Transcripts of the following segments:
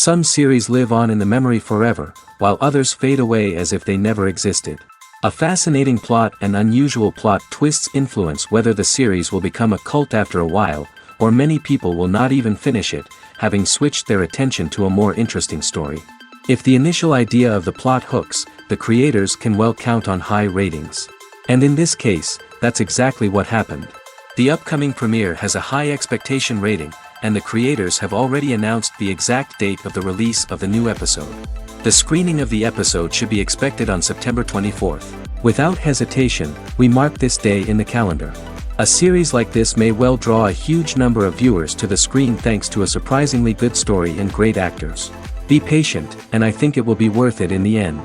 Some series live on in the memory forever, while others fade away as if they never existed. A fascinating plot and unusual plot twists influence whether the series will become a cult after a while, or many people will not even finish it, having switched their attention to a more interesting story. If the initial idea of the plot hooks, the creators can well count on high ratings. And in this case, that's exactly what happened. The upcoming premiere has a high expectation rating, and the creators have already announced the exact date of the release of the new episode. The screening of the episode should be expected on September 24th. Without hesitation, we mark this day in the calendar. A series like this may well draw a huge number of viewers to the screen thanks to a surprisingly good story and great actors. Be patient, and I think it will be worth it in the end.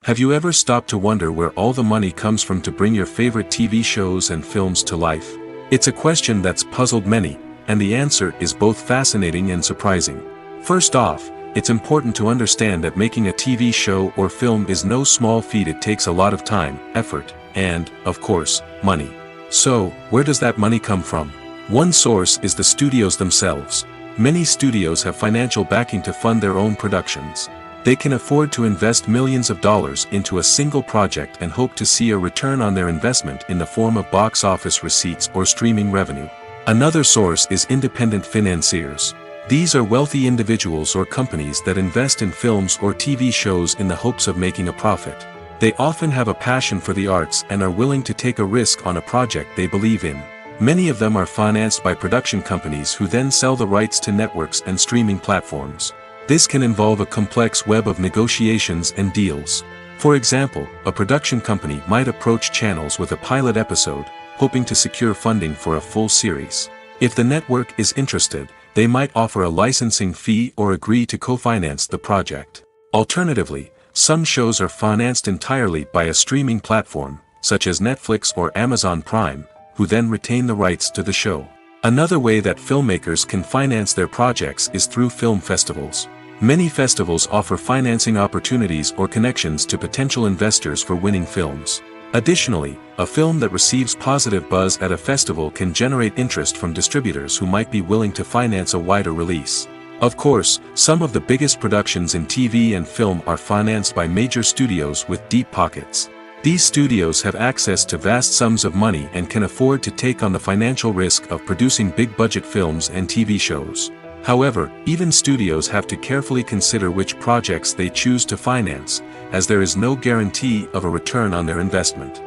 Have you ever stopped to wonder where all the money comes from to bring your favorite TV shows and films to life? It's a question that's puzzled many, and the answer is both fascinating and surprising. First off, it's important to understand that making a TV show or film is no small feat. It takes a lot of time, effort, and, of course, money. So, where does that money come from? One source is the studios themselves. Many studios have financial backing to fund their own productions. They can afford to invest millions of dollars into a single project and hope to see a return on their investment in the form of box office receipts or streaming revenue. Another source is independent financiers. These are wealthy individuals or companies that invest in films or TV shows in the hopes of making a profit. They often have a passion for the arts and are willing to take a risk on a project they believe in. Many of them are financed by production companies who then sell the rights to networks and streaming platforms. This can involve a complex web of negotiations and deals. For example, a production company might approach channels with a pilot episode, hoping to secure funding for a full series. If the network is interested, they might offer a licensing fee or agree to co-finance the project. Alternatively, some shows are financed entirely by a streaming platform, such as Netflix or Amazon Prime, who then retain the rights to the show. Another way that filmmakers can finance their projects is through film festivals. Many festivals offer financing opportunities or connections to potential investors for winning films. Additionally, a film that receives positive buzz at a festival can generate interest from distributors who might be willing to finance a wider release. Of course, some of the biggest productions in TV and film are financed by major studios with deep pockets. These studios have access to vast sums of money and can afford to take on the financial risk of producing big-budget films and TV shows. However, even studios have to carefully consider which projects they choose to finance, as there is no guarantee of a return on their investment.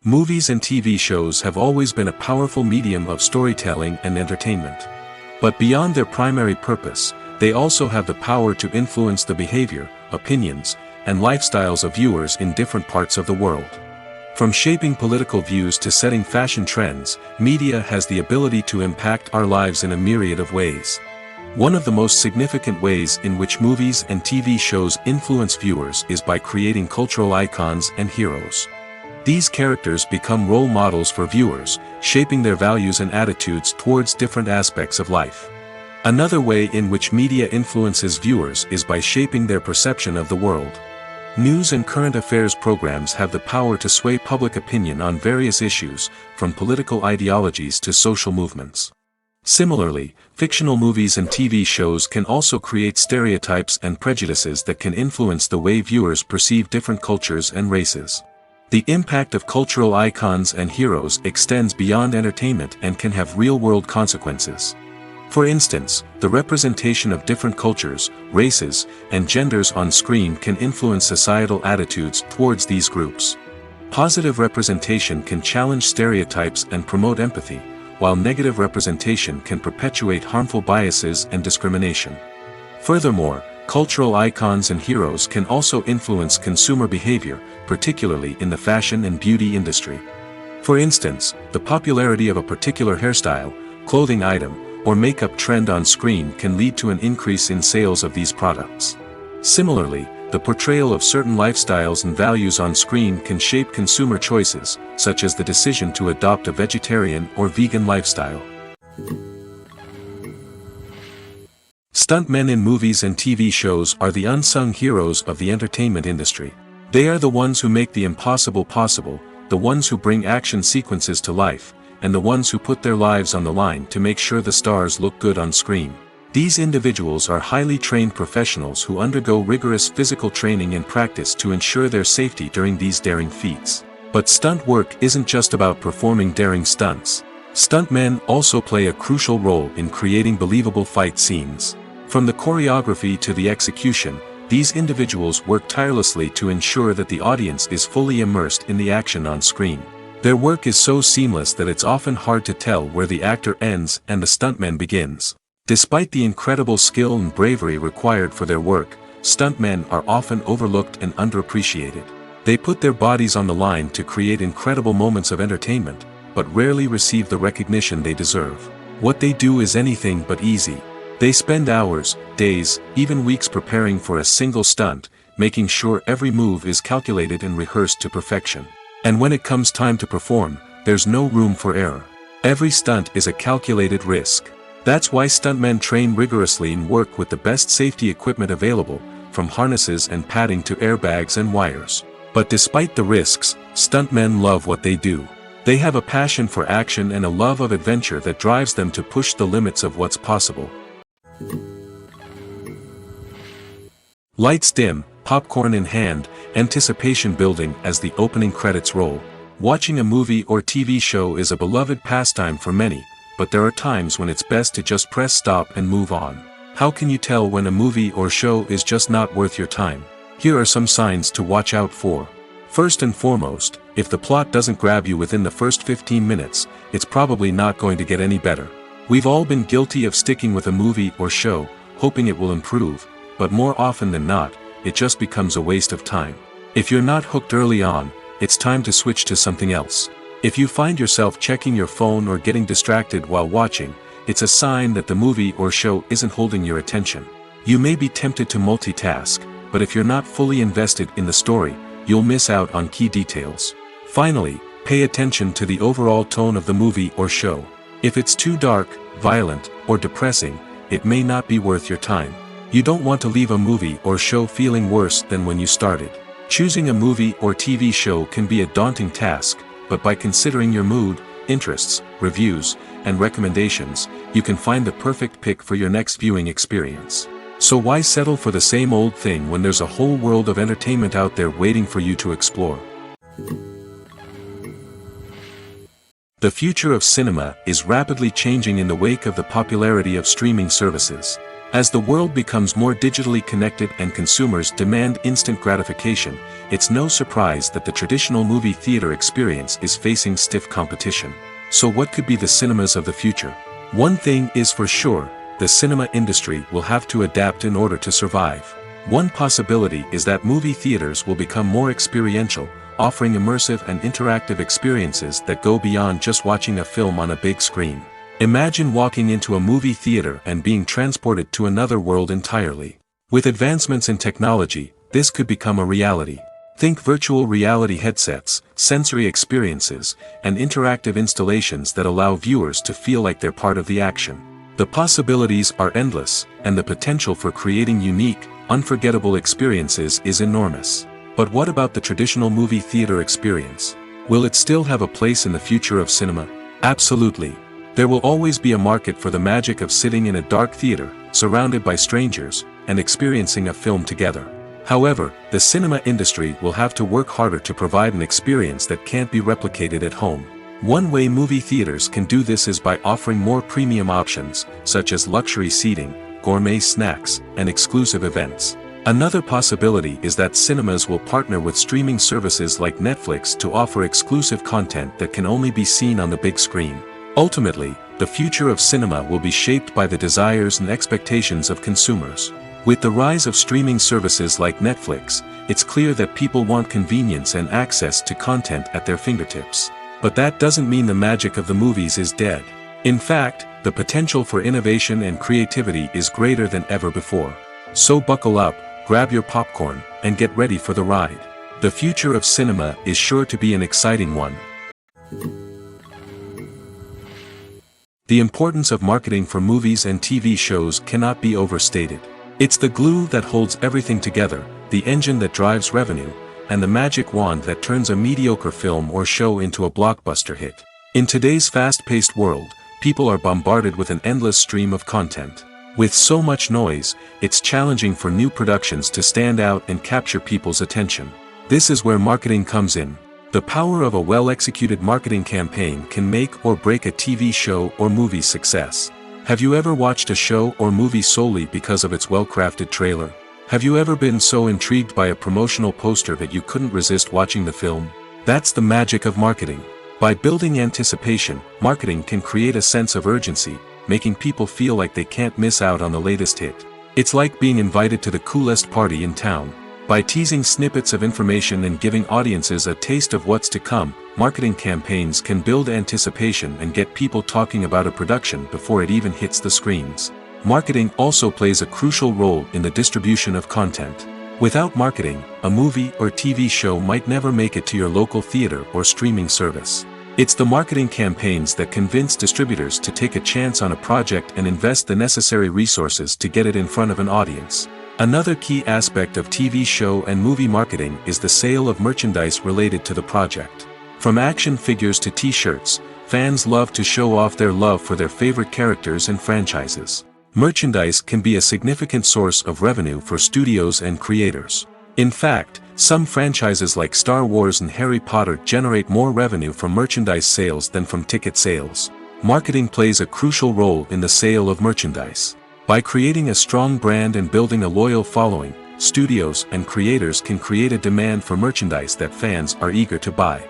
Movies and TV shows have always been a powerful medium of storytelling and entertainment. But beyond their primary purpose, they also have the power to influence the behavior, opinions, and lifestyles of viewers in different parts of the world. From shaping political views to setting fashion trends, media has the ability to impact our lives in a myriad of ways. One of the most significant ways in which movies and TV shows influence viewers is by creating cultural icons and heroes. These characters become role models for viewers, shaping their values and attitudes towards different aspects of life. Another way in which media influences viewers is by shaping their perception of the world. News and current affairs programs have the power to sway public opinion on various issues, from political ideologies to social movements. Similarly, fictional movies and TV shows can also create stereotypes and prejudices that can influence the way viewers perceive different cultures and races. The impact of cultural icons and heroes extends beyond entertainment and can have real-world consequences. For instance, the representation of different cultures, races, and genders on screen can influence societal attitudes towards these groups. Positive representation can challenge stereotypes and promote empathy, while negative representation can perpetuate harmful biases and discrimination. Furthermore, cultural icons and heroes can also influence consumer behavior, particularly in the fashion and beauty industry. For instance, the popularity of a particular hairstyle, clothing item, or makeup trend on screen can lead to an increase in sales of these products. Similarly, the portrayal of certain lifestyles and values on screen can shape consumer choices, such as the decision to adopt a vegetarian or vegan lifestyle. Stuntmen in movies and TV shows are the unsung heroes of the entertainment industry. They are the ones who make the impossible possible, the ones who bring action sequences to life, and the ones who put their lives on the line to make sure the stars look good on screen. These individuals are highly trained professionals who undergo rigorous physical training and practice to ensure their safety during these daring feats. But stunt work isn't just about performing daring stunts. Stuntmen also play a crucial role in creating believable fight scenes. From the choreography to the execution, these individuals work tirelessly to ensure that the audience is fully immersed in the action on screen. Their work is so seamless that it's often hard to tell where the actor ends and the stuntman begins. Despite the incredible skill and bravery required for their work, stuntmen are often overlooked and underappreciated. They put their bodies on the line to create incredible moments of entertainment, but rarely receive the recognition they deserve. What they do is anything but easy. They spend hours, days, even weeks preparing for a single stunt, making sure every move is calculated and rehearsed to perfection. And when it comes time to perform, there's no room for error. Every stunt is a calculated risk. That's why stuntmen train rigorously and work with the best safety equipment available, from harnesses and padding to airbags and wires. But despite the risks, stuntmen love what they do. They have a passion for action and a love of adventure that drives them to push the limits of what's possible. Lights dim, popcorn in hand, anticipation building as the opening credits roll. Watching a movie or TV show is a beloved pastime for many, but there are times when it's best to just press stop and move on. How can you tell when a movie or show is just not worth your time? Here are some signs to watch out for. First and foremost, if the plot doesn't grab you within the first 15 minutes, it's probably not going to get any better. We've all been guilty of sticking with a movie or show, hoping it will improve, but more often than not, it just becomes a waste of time. If you're not hooked early on, it's time to switch to something else. If you find yourself checking your phone or getting distracted while watching, it's a sign that the movie or show isn't holding your attention. You may be tempted to multitask, but if you're not fully invested in the story, you'll miss out on key details. Finally, pay attention to the overall tone of the movie or show. If it's too dark, violent, or depressing, it may not be worth your time. You don't want to leave a movie or show feeling worse than when you started. Choosing a movie or TV show can be a daunting task, but by considering your mood, interests, reviews, and recommendations, you can find the perfect pick for your next viewing experience. So why settle for the same old thing when there's a whole world of entertainment out there waiting for you to explore? The future of cinema is rapidly changing in the wake of the popularity of streaming services. As the world becomes more digitally connected and consumers demand instant gratification, it's no surprise that the traditional movie theater experience is facing stiff competition. So what could be the cinemas of the future? One thing is for sure, the cinema industry will have to adapt in order to survive. One possibility is that movie theaters will become more experiential, offering immersive and interactive experiences that go beyond just watching a film on a big screen. Imagine walking into a movie theater and being transported to another world entirely. With advancements in technology, this could become a reality. Think virtual reality headsets, sensory experiences, and interactive installations that allow viewers to feel like they're part of the action. The possibilities are endless, and the potential for creating unique, unforgettable experiences is enormous. But what about the traditional movie theater experience? Will it still have a place in the future of cinema? Absolutely. There will always be a market for the magic of sitting in a dark theater, surrounded by strangers, and experiencing a film together. However, the cinema industry will have to work harder to provide an experience that can't be replicated at home. One way movie theaters can do this is by offering more premium options, such as luxury seating, gourmet snacks, and exclusive events. Another possibility is that cinemas will partner with streaming services like Netflix to offer exclusive content that can only be seen on the big screen. Ultimately, the future of cinema will be shaped by the desires and expectations of consumers. With the rise of streaming services like Netflix, it's clear that people want convenience and access to content at their fingertips. But that doesn't mean the magic of the movies is dead. In fact, the potential for innovation and creativity is greater than ever before. So buckle up, grab your popcorn, and get ready for the ride. The future of cinema is sure to be an exciting one. The importance of marketing for movies and TV shows cannot be overstated. It's the glue that holds everything together, the engine that drives revenue, and the magic wand that turns a mediocre film or show into a blockbuster hit. In today's fast-paced world, people are bombarded with an endless stream of content. With so much noise, it's challenging for new productions to stand out and capture people's attention. This is where marketing comes in. The power of a well-executed marketing campaign can make or break a TV show or movie's success. Have you ever watched a show or movie solely because of its well-crafted trailer? Have you ever been so intrigued by a promotional poster that you couldn't resist watching the film? That's the magic of marketing. By building anticipation, marketing can create a sense of urgency, making people feel like they can't miss out on the latest hit. It's like being invited to the coolest party in town. By teasing snippets of information and giving audiences a taste of what's to come, marketing campaigns can build anticipation and get people talking about a production before it even hits the screens. Marketing also plays a crucial role in the distribution of content. Without marketing, a movie or TV show might never make it to your local theater or streaming service. It's the marketing campaigns that convince distributors to take a chance on a project and invest the necessary resources to get it in front of an audience. Another key aspect of TV show and movie marketing is the sale of merchandise related to the project. From action figures to t-shirts, fans love to show off their love for their favorite characters and franchises. Merchandise can be a significant source of revenue for studios and creators. In fact, some franchises like Star Wars and Harry Potter generate more revenue from merchandise sales than from ticket sales. Marketing plays a crucial role in the sale of merchandise. By creating a strong brand and building a loyal following, studios and creators can create a demand for merchandise that fans are eager to buy.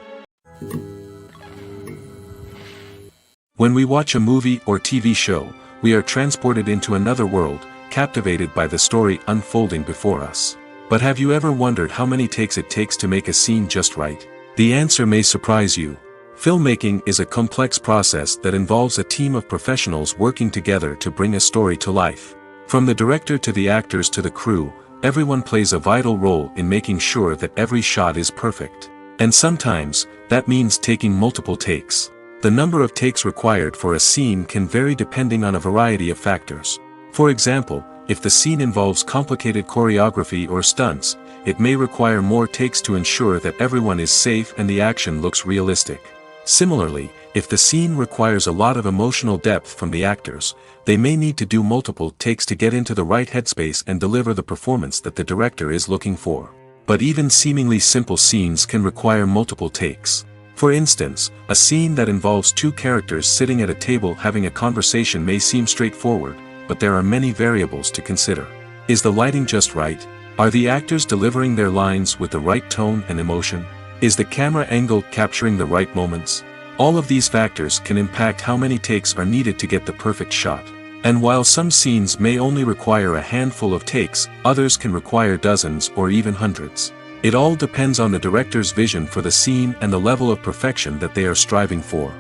When we watch a movie or TV show, we are transported into another world, captivated by the story unfolding before us. But have you ever wondered how many takes it takes to make a scene just right? The answer may surprise you. Filmmaking is a complex process that involves a team of professionals working together to bring a story to life. From the director to the actors to the crew, everyone plays a vital role in making sure that every shot is perfect. And sometimes, that means taking multiple takes. The number of takes required for a scene can vary depending on a variety of factors. For example, if the scene involves complicated choreography or stunts, it may require more takes to ensure that everyone is safe and the action looks realistic. Similarly, if the scene requires a lot of emotional depth from the actors, they may need to do multiple takes to get into the right headspace and deliver the performance that the director is looking for. But even seemingly simple scenes can require multiple takes. For instance, a scene that involves two characters sitting at a table having a conversation may seem straightforward, but there are many variables to consider. Is the lighting just right? Are the actors delivering their lines with the right tone and emotion? Is the camera angle capturing the right moments? All of these factors can impact how many takes are needed to get the perfect shot. And while some scenes may only require a handful of takes, others can require dozens or even hundreds. It all depends on the director's vision for the scene and the level of perfection that they are striving for.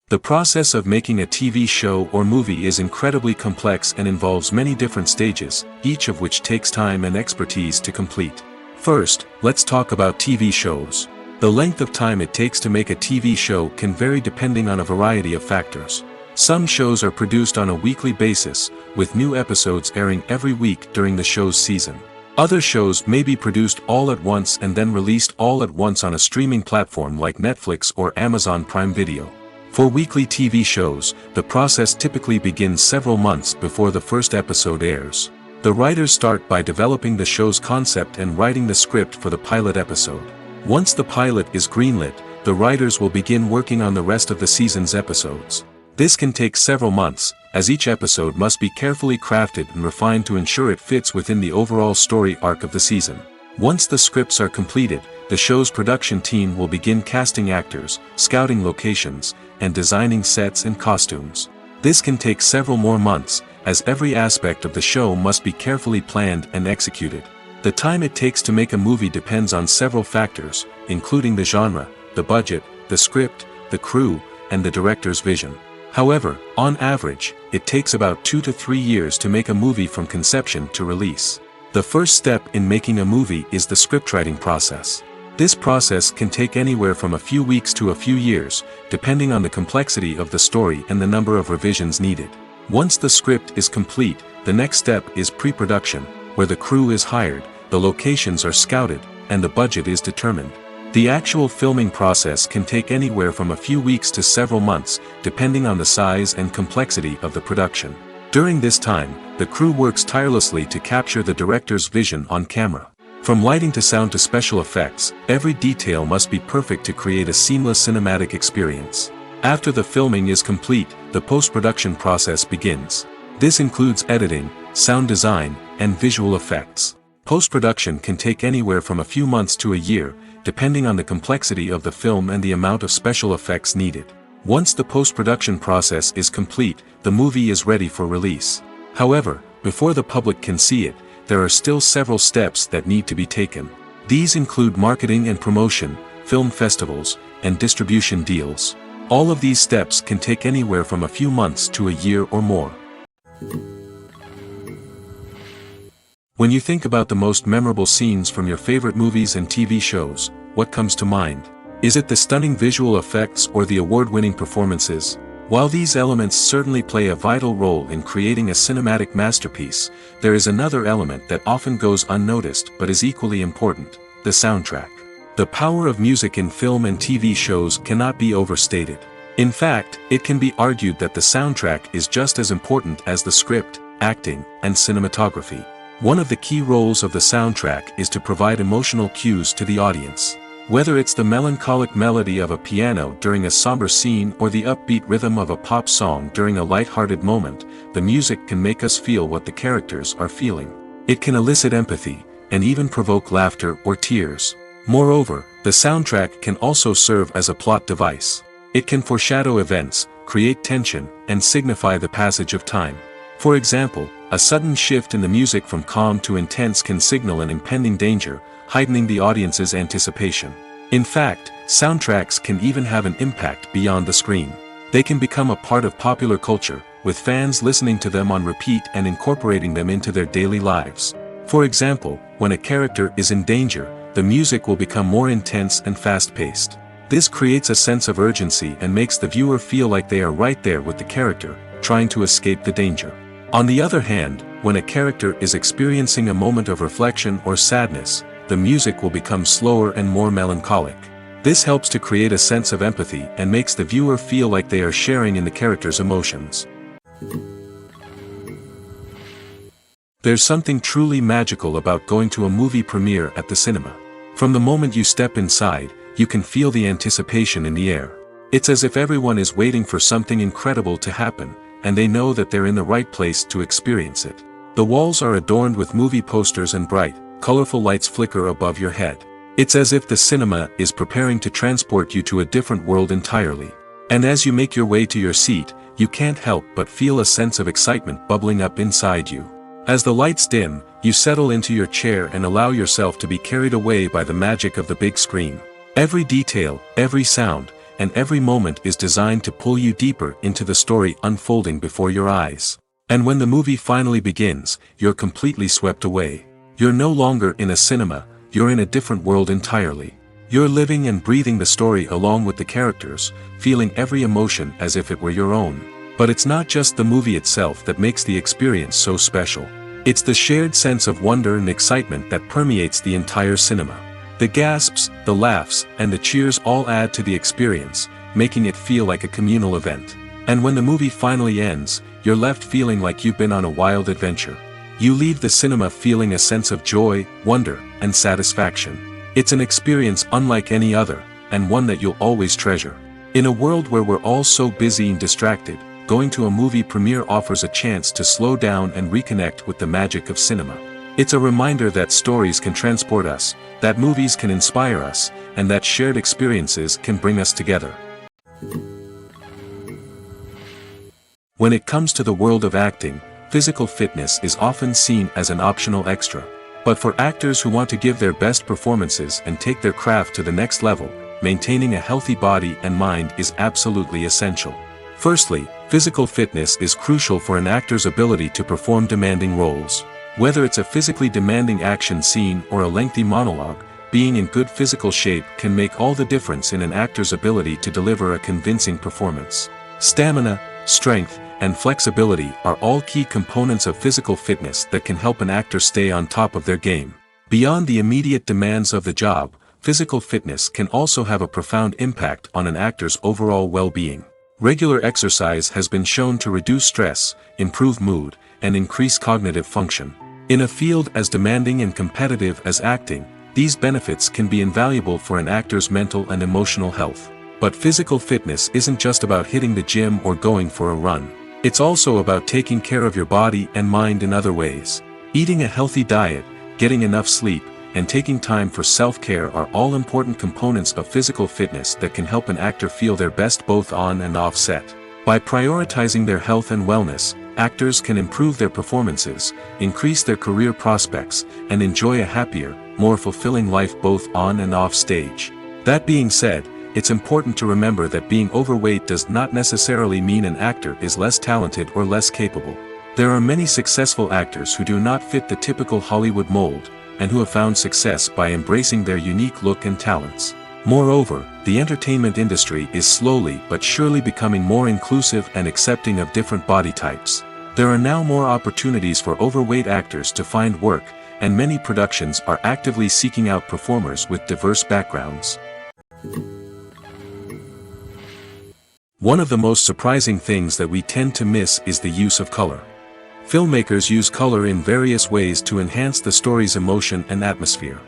The process of making a TV show or movie is incredibly complex and involves many different stages, each of which takes time and expertise to complete. First, let's talk about TV shows. The length of time it takes to make a TV show can vary depending on a variety of factors. Some shows are produced on a weekly basis, with new episodes airing every week during the show's season. Other shows may be produced all at once and then released all at once on a streaming platform like Netflix or Amazon Prime Video. For weekly TV shows, the process typically begins several months before the first episode airs. The writers start by developing the show's concept and writing the script for the pilot episode. Once the pilot is greenlit, the writers will begin working on the rest of the season's episodes. This can take several months, as each episode must be carefully crafted and refined to ensure it fits within the overall story arc of the season. Once the scripts are completed, the show's production team will begin casting actors, scouting locations, and designing sets and costumes. This can take several more months, as every aspect of the show must be carefully planned and executed. The time it takes to make a movie depends on several factors, including the genre, the budget, the script, the crew, and the director's vision. However, on average, it takes about 2 to 3 years to make a movie from conception to release. The first step in making a movie is the scriptwriting process. This process can take anywhere from a few weeks to a few years, depending on the complexity of the story and the number of revisions needed. Once the script is complete, the next step is pre-production, where the crew is hired, the locations are scouted, and the budget is determined. The actual filming process can take anywhere from a few weeks to several months, depending on the size and complexity of the production. During this time, the crew works tirelessly to capture the director's vision on camera. From lighting to sound to special effects, every detail must be perfect to create a seamless cinematic experience. After the filming is complete, the post-production process begins. This includes editing, sound design, and visual effects. Post-production can take anywhere from a few months to a year, depending on the complexity of the film and the amount of special effects needed. Once the post-production process is complete, the movie is ready for release. However, before the public can see it, there are still several steps that need to be taken. These include marketing and promotion, film festivals, and distribution deals. All of these steps can take anywhere from a few months to a year or more. When you think about the most memorable scenes from your favorite movies and TV shows, what comes to mind? Is it the stunning visual effects or the award-winning performances? While these elements certainly play a vital role in creating a cinematic masterpiece, there is another element that often goes unnoticed but is equally important: the soundtrack. The power of music in film and TV shows cannot be overstated. In fact, it can be argued that the soundtrack is just as important as the script, acting, and cinematography. One of the key roles of the soundtrack is to provide emotional cues to the audience. Whether it's the melancholic melody of a piano during a somber scene or the upbeat rhythm of a pop song during a light-hearted moment, the music can make us feel what the characters are feeling. It can elicit empathy, and even provoke laughter or tears. Moreover, the soundtrack can also serve as a plot device. It can foreshadow events, create tension, and signify the passage of time. For example, a sudden shift in the music from calm to intense can signal an impending danger, heightening the audience's anticipation. In fact, soundtracks can even have an impact beyond the screen. They can become a part of popular culture, with fans listening to them on repeat and incorporating them into their daily lives. For example, when a character is in danger, the music will become more intense and fast-paced. This creates a sense of urgency and makes the viewer feel like they are right there with the character, trying to escape the danger. On the other hand, when a character is experiencing a moment of reflection or sadness, the music will become slower and more melancholic. This helps to create a sense of empathy and makes the viewer feel like they are sharing in the character's emotions. There's something truly magical about going to a movie premiere at the cinema. From the moment you step inside, you can feel the anticipation in the air. It's as if everyone is waiting for something incredible to happen, and they know that they're in the right place to experience it. The walls are adorned with movie posters and bright, colorful lights flicker above your head. It's as if the cinema is preparing to transport you to a different world entirely. And as you make your way to your seat, you can't help but feel a sense of excitement bubbling up inside you. As the lights dim, you settle into your chair and allow yourself to be carried away by the magic of the big screen. Every detail, every sound, and every moment is designed to pull you deeper into the story unfolding before your eyes. And when the movie finally begins, you're completely swept away. You're no longer in a cinema, you're in a different world entirely. You're living and breathing the story along with the characters, feeling every emotion as if it were your own. But it's not just the movie itself that makes the experience so special. It's the shared sense of wonder and excitement that permeates the entire cinema. The gasps, the laughs, and the cheers all add to the experience, making it feel like a communal event. And when the movie finally ends, you're left feeling like you've been on a wild adventure. You leave the cinema feeling a sense of joy, wonder, and satisfaction. It's an experience unlike any other, and one that you'll always treasure. In a world where we're all so busy and distracted, going to a movie premiere offers a chance to slow down and reconnect with the magic of cinema. It's a reminder that stories can transport us, that movies can inspire us, and that shared experiences can bring us together. When it comes to the world of acting, physical fitness is often seen as an optional extra. But for actors who want to give their best performances and take their craft to the next level, maintaining a healthy body and mind is absolutely essential. Firstly, physical fitness is crucial for an actor's ability to perform demanding roles. Whether it's a physically demanding action scene or a lengthy monologue, being in good physical shape can make all the difference in an actor's ability to deliver a convincing performance. Stamina, strength, and flexibility are all key components of physical fitness that can help an actor stay on top of their game. Beyond the immediate demands of the job, physical fitness can also have a profound impact on an actor's overall well-being. Regular exercise has been shown to reduce stress, improve mood, and increase cognitive function. In a field as demanding and competitive as acting, these benefits can be invaluable for an actor's mental and emotional health. But physical fitness isn't just about hitting the gym or going for a run. It's also about taking care of your body and mind in other ways. Eating a healthy diet, getting enough sleep, and taking time for self-care are all important components of physical fitness that can help an actor feel their best both on and off set. By prioritizing their health and wellness, actors can improve their performances, increase their career prospects, and enjoy a happier, more fulfilling life both on and off stage. That being said, it's important to remember that being overweight does not necessarily mean an actor is less talented or less capable. There are many successful actors who do not fit the typical Hollywood mold, and who have found success by embracing their unique look and talents. Moreover, the entertainment industry is slowly but surely becoming more inclusive and accepting of different body types. There are now more opportunities for overweight actors to find work, and many productions are actively seeking out performers with diverse backgrounds. One of the most surprising things that we tend to miss is the use of color. Filmmakers use color in various ways to enhance the story's emotion and atmosphere.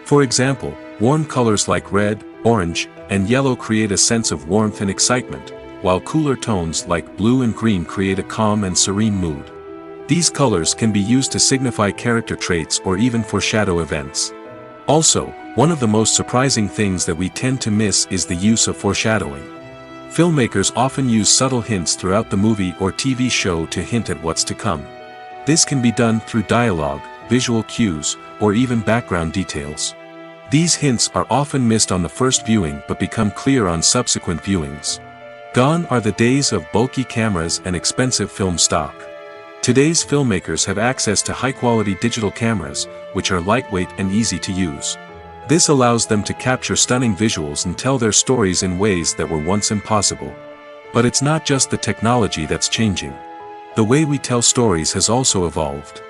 For example, warm colors like red, orange, and yellow create a sense of warmth and excitement, while cooler tones like blue and green create a calm and serene mood. These colors can be used to signify character traits or even foreshadow events. Also, one of the most surprising things that we tend to miss is the use of foreshadowing. Filmmakers often use subtle hints throughout the movie or TV show to hint at what's to come. This can be done through dialogue, visual cues, or even background details. These hints are often missed on the first viewing but become clear on subsequent viewings. Gone are the days of bulky cameras and expensive film stock. Today's filmmakers have access to high-quality digital cameras, which are lightweight and easy to use. This allows them to capture stunning visuals and tell their stories in ways that were once impossible. But it's not just the technology that's changing. The way we tell stories has also evolved.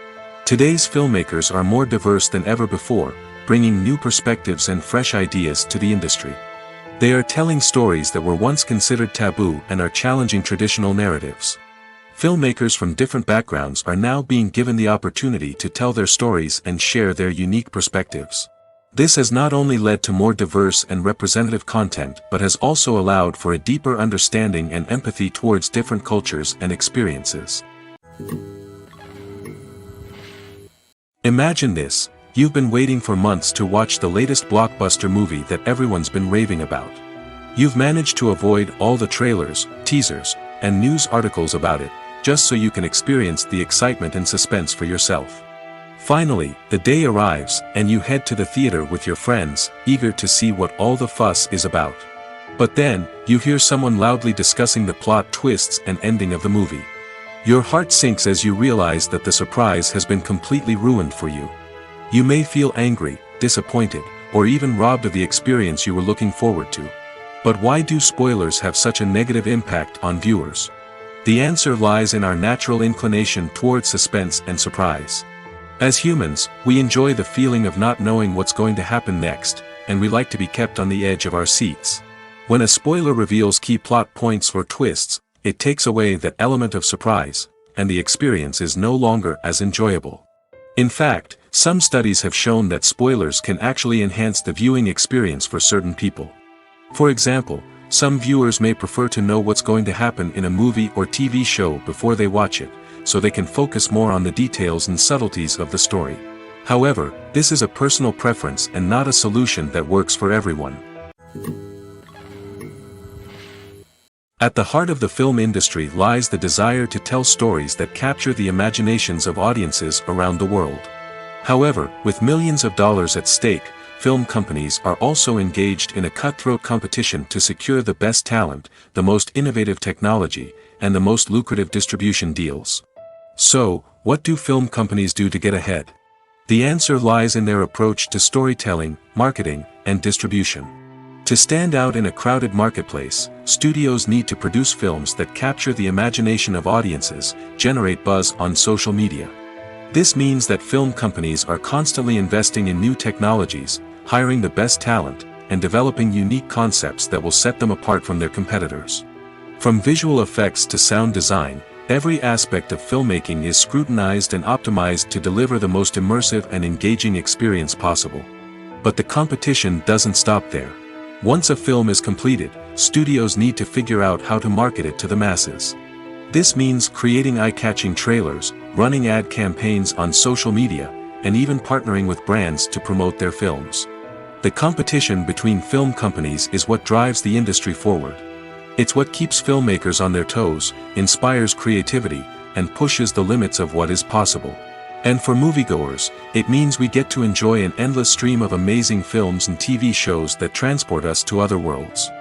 Today's filmmakers are more diverse than ever before, bringing new perspectives and fresh ideas to the industry. They are telling stories that were once considered taboo and are challenging traditional narratives. Filmmakers from different backgrounds are now being given the opportunity to tell their stories and share their unique perspectives. This has not only led to more diverse and representative content but has also allowed for a deeper understanding and empathy towards different cultures and experiences. Imagine this: you've been waiting for months to watch the latest blockbuster movie that everyone's been raving about. You've managed to avoid all the trailers, teasers, and news articles about it, just so you can experience the excitement and suspense for yourself. Finally, the day arrives, and you head to the theater with your friends, eager to see what all the fuss is about. But then, you hear someone loudly discussing the plot twists and ending of the movie. Your heart sinks as you realize that the surprise has been completely ruined for you. You may feel angry, disappointed, or even robbed of the experience you were looking forward to. But why do spoilers have such a negative impact on viewers? The answer lies in our natural inclination towards suspense and surprise. As humans, we enjoy the feeling of not knowing what's going to happen next, and we like to be kept on the edge of our seats. When a spoiler reveals key plot points or twists, it takes away that element of surprise, and the experience is no longer as enjoyable. In fact, some studies have shown that spoilers can actually enhance the viewing experience for certain people. For example, some viewers may prefer to know what's going to happen in a movie or TV show before they watch it, so they can focus more on the details and subtleties of the story. However, this is a personal preference and not a solution that works for everyone. At the heart of the film industry lies the desire to tell stories that capture the imaginations of audiences around the world. However, with millions of dollars at stake, film companies are also engaged in a cutthroat competition to secure the best talent, the most innovative technology, and the most lucrative distribution deals. So, what do film companies do to get ahead? The answer lies in their approach to storytelling, marketing, and distribution. To stand out in a crowded marketplace, studios need to produce films that capture the imagination of audiences, generate buzz on social media. This means that film companies are constantly investing in new technologies, hiring the best talent, and developing unique concepts that will set them apart from their competitors. From visual effects to sound design, every aspect of filmmaking is scrutinized and optimized to deliver the most immersive and engaging experience possible. But the competition doesn't stop there. Once a film is completed, studios need to figure out how to market it to the masses. This means creating eye-catching trailers, running ad campaigns on social media, and even partnering with brands to promote their films. The competition between film companies is what drives the industry forward. It's what keeps filmmakers on their toes, inspires creativity, and pushes the limits of what is possible. And for moviegoers, it means we get to enjoy an endless stream of amazing films and TV shows that transport us to other worlds.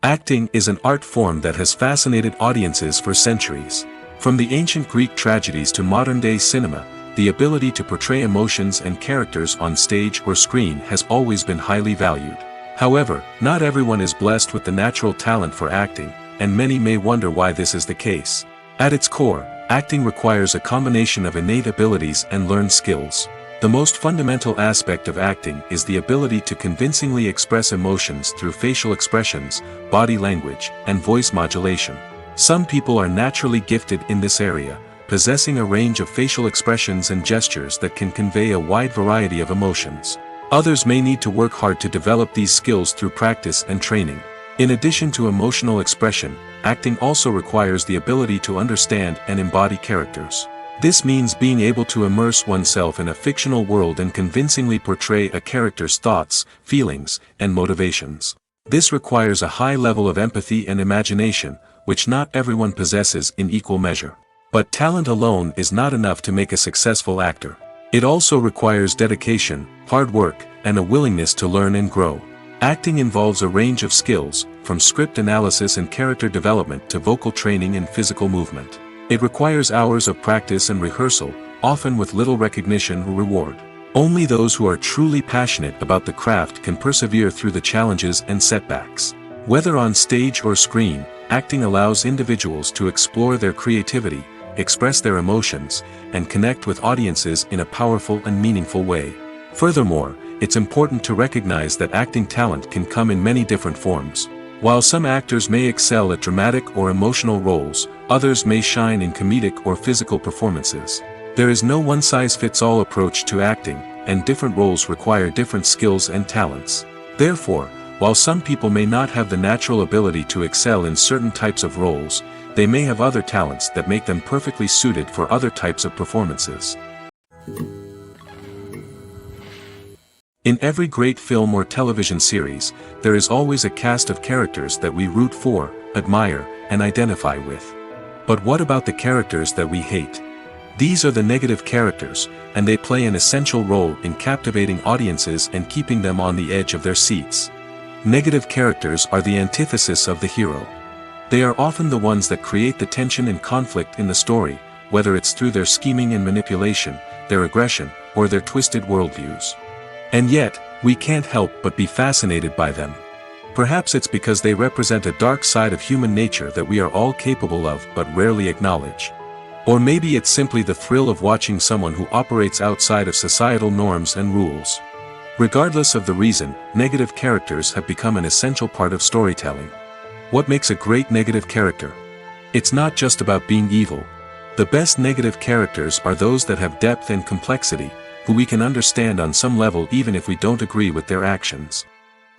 Acting is an art form that has fascinated audiences for centuries. From the ancient Greek tragedies to modern-day cinema, the ability to portray emotions and characters on stage or screen has always been highly valued. However, not everyone is blessed with the natural talent for acting, and many may wonder why this is the case. At its core, acting requires a combination of innate abilities and learned skills. The most fundamental aspect of acting is the ability to convincingly express emotions through facial expressions, body language, and voice modulation. Some people are naturally gifted in this area, possessing a range of facial expressions and gestures that can convey a wide variety of emotions. Others may need to work hard to develop these skills through practice and training. In addition to emotional expression, acting also requires the ability to understand and embody characters. This means being able to immerse oneself in a fictional world and convincingly portray a character's thoughts, feelings, and motivations. This requires a high level of empathy and imagination, which not everyone possesses in equal measure. But talent alone is not enough to make a successful actor. It also requires dedication, hard work, and a willingness to learn and grow. Acting involves a range of skills, from script analysis and character development to vocal training and physical movement. It requires hours of practice and rehearsal, often with little recognition or reward. Only those who are truly passionate about the craft can persevere through the challenges and setbacks. Whether on stage or screen, acting allows individuals to explore their creativity, express their emotions, and connect with audiences in a powerful and meaningful way. Furthermore, it's important to recognize that acting talent can come in many different forms. While some actors may excel at dramatic or emotional roles, others may shine in comedic or physical performances. There is no one-size-fits-all approach to acting, and different roles require different skills and talents. Therefore, while some people may not have the natural ability to excel in certain types of roles, they may have other talents that make them perfectly suited for other types of performances. In every great film or television series, there is always a cast of characters that we root for, admire, and identify with. But what about the characters that we hate? These are the negative characters, and they play an essential role in captivating audiences and keeping them on the edge of their seats. Negative characters are the antithesis of the hero. They are often the ones that create the tension and conflict in the story, whether it's through their scheming and manipulation, their aggression, or their twisted worldviews. And yet, we can't help but be fascinated by them. Perhaps it's because they represent a dark side of human nature that we are all capable of but rarely acknowledge. Or maybe it's simply the thrill of watching someone who operates outside of societal norms and rules. Regardless of the reason, negative characters have become an essential part of storytelling. What makes a great negative character? It's not just about being evil. The best negative characters are those that have depth and complexity, who we can understand on some level even if we don't agree with their actions.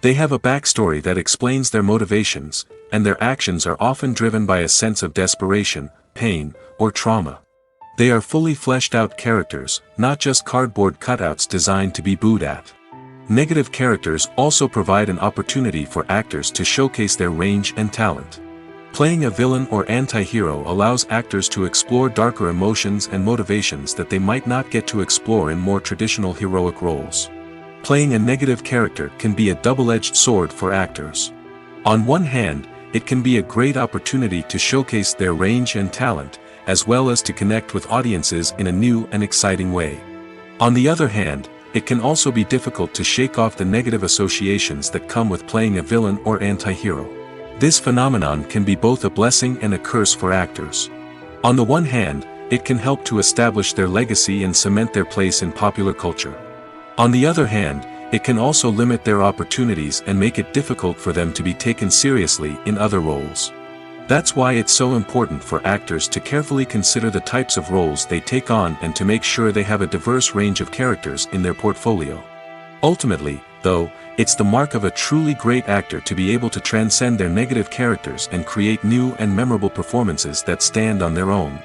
They have a backstory that explains their motivations, and their actions are often driven by a sense of desperation, pain, or trauma. They are fully fleshed out characters, not just cardboard cutouts designed to be booed at. Negative characters also provide an opportunity for actors to showcase their range and talent. Playing a villain or anti-hero allows actors to explore darker emotions and motivations that they might not get to explore in more traditional heroic roles. Playing a negative character can be a double-edged sword for actors. On one hand, it can be a great opportunity to showcase their range and talent, as well as to connect with audiences in a new and exciting way. On the other hand, it can also be difficult to shake off the negative associations that come with playing a villain or anti-hero. This phenomenon can be both a blessing and a curse for actors. On the one hand, it can help to establish their legacy and cement their place in popular culture. On the other hand, it can also limit their opportunities and make it difficult for them to be taken seriously in other roles. That's why it's so important for actors to carefully consider the types of roles they take on and to make sure they have a diverse range of characters in their portfolio. Ultimately, though, it's the mark of a truly great actor to be able to transcend their negative characters and create new and memorable performances that stand on their own.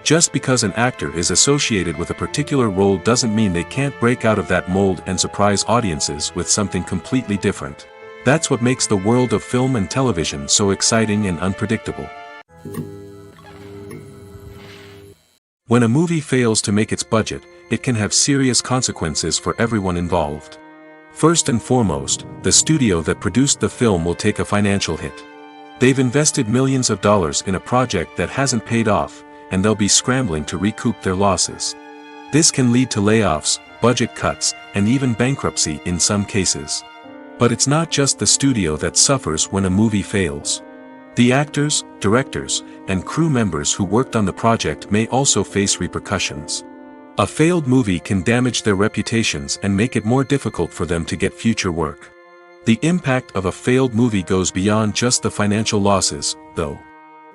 Just because an actor is associated with a particular role doesn't mean they can't break out of that mold and surprise audiences with something completely different. That's what makes the world of film and television so exciting and unpredictable. When a movie fails to make its budget, it can have serious consequences for everyone involved. First and foremost, the studio that produced the film will take a financial hit. They've invested millions of dollars in a project that hasn't paid off, and they'll be scrambling to recoup their losses. This can lead to layoffs, budget cuts, and even bankruptcy in some cases. But it's not just the studio that suffers when a movie fails. The actors, directors, and crew members who worked on the project may also face repercussions. A failed movie can damage their reputations and make it more difficult for them to get future work. The impact of a failed movie goes beyond just the financial losses, though.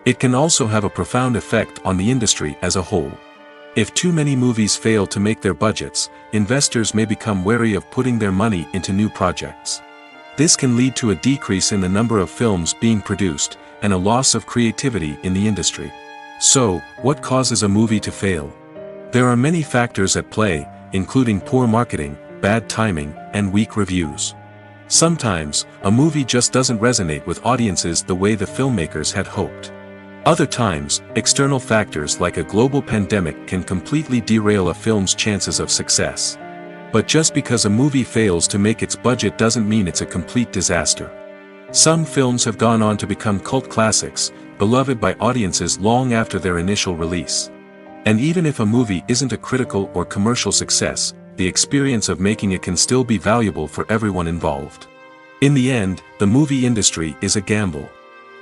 It can also have a profound effect on the industry as a whole. If too many movies fail to make their budgets, investors may become wary of putting their money into new projects. This can lead to a decrease in the number of films being produced, and a loss of creativity in the industry. So, what causes a movie to fail? There are many factors at play, including poor marketing, bad timing, and weak reviews. Sometimes, a movie just doesn't resonate with audiences the way the filmmakers had hoped. Other times, external factors like a global pandemic can completely derail a film's chances of success. But just because a movie fails to make its budget doesn't mean it's a complete disaster. Some films have gone on to become cult classics, beloved by audiences long after their initial release. And even if a movie isn't a critical or commercial success, the experience of making it can still be valuable for everyone involved. In the end, the movie industry is a gamble.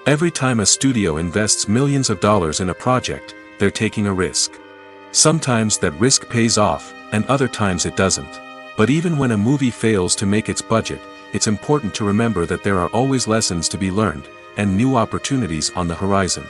Every time a studio invests millions of dollars in a project, they're taking a risk. Sometimes that risk pays off, and other times it doesn't. But even when a movie fails to make its budget, it's important to remember that there are always lessons to be learned, and new opportunities on the horizon.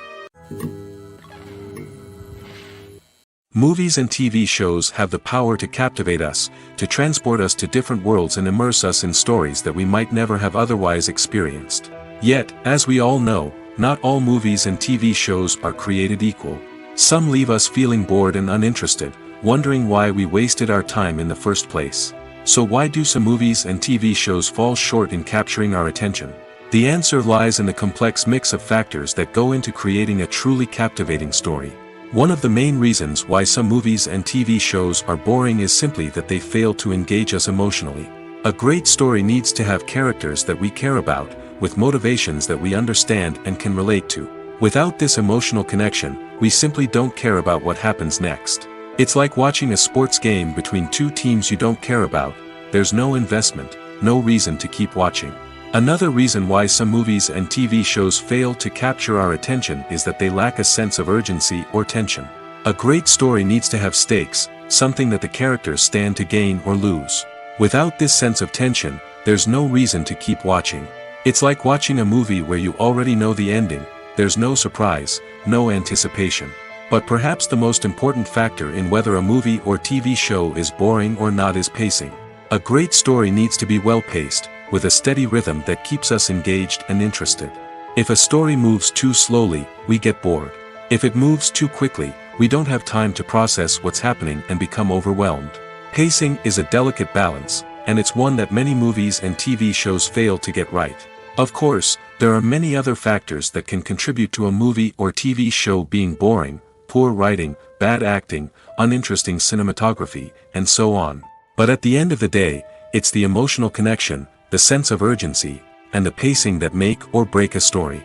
Movies and TV shows have the power to captivate us, to transport us to different worlds and immerse us in stories that we might never have otherwise experienced. Yet, as we all know, not all movies and TV shows are created equal. Some leave us feeling bored and uninterested, wondering why we wasted our time in the first place. So why do some movies and TV shows fall short in capturing our attention? The answer lies in the complex mix of factors that go into creating a truly captivating story. One of the main reasons why some movies and TV shows are boring is simply that they fail to engage us emotionally. A great story needs to have characters that we care about, with motivations that we understand and can relate to. Without this emotional connection, we simply don't care about what happens next. It's like watching a sports game between two teams you don't care about. There's no investment, no reason to keep watching. Another reason why some movies and TV shows fail to capture our attention is that they lack a sense of urgency or tension. A great story needs to have stakes, something that the characters stand to gain or lose. Without this sense of tension, there's no reason to keep watching. It's like watching a movie where you already know the ending. There's no surprise, no anticipation. But perhaps the most important factor in whether a movie or TV show is boring or not is pacing. A great story needs to be well-paced, with a steady rhythm that keeps us engaged and interested. If a story moves too slowly, we get bored. If it moves too quickly, we don't have time to process what's happening and become overwhelmed. Pacing is a delicate balance, and it's one that many movies and TV shows fail to get right. Of course, there are many other factors that can contribute to a movie or TV show being boring: poor writing, bad acting, uninteresting cinematography, and so on. But at the end of the day, it's the emotional connection, the sense of urgency, and the pacing that make or break a story.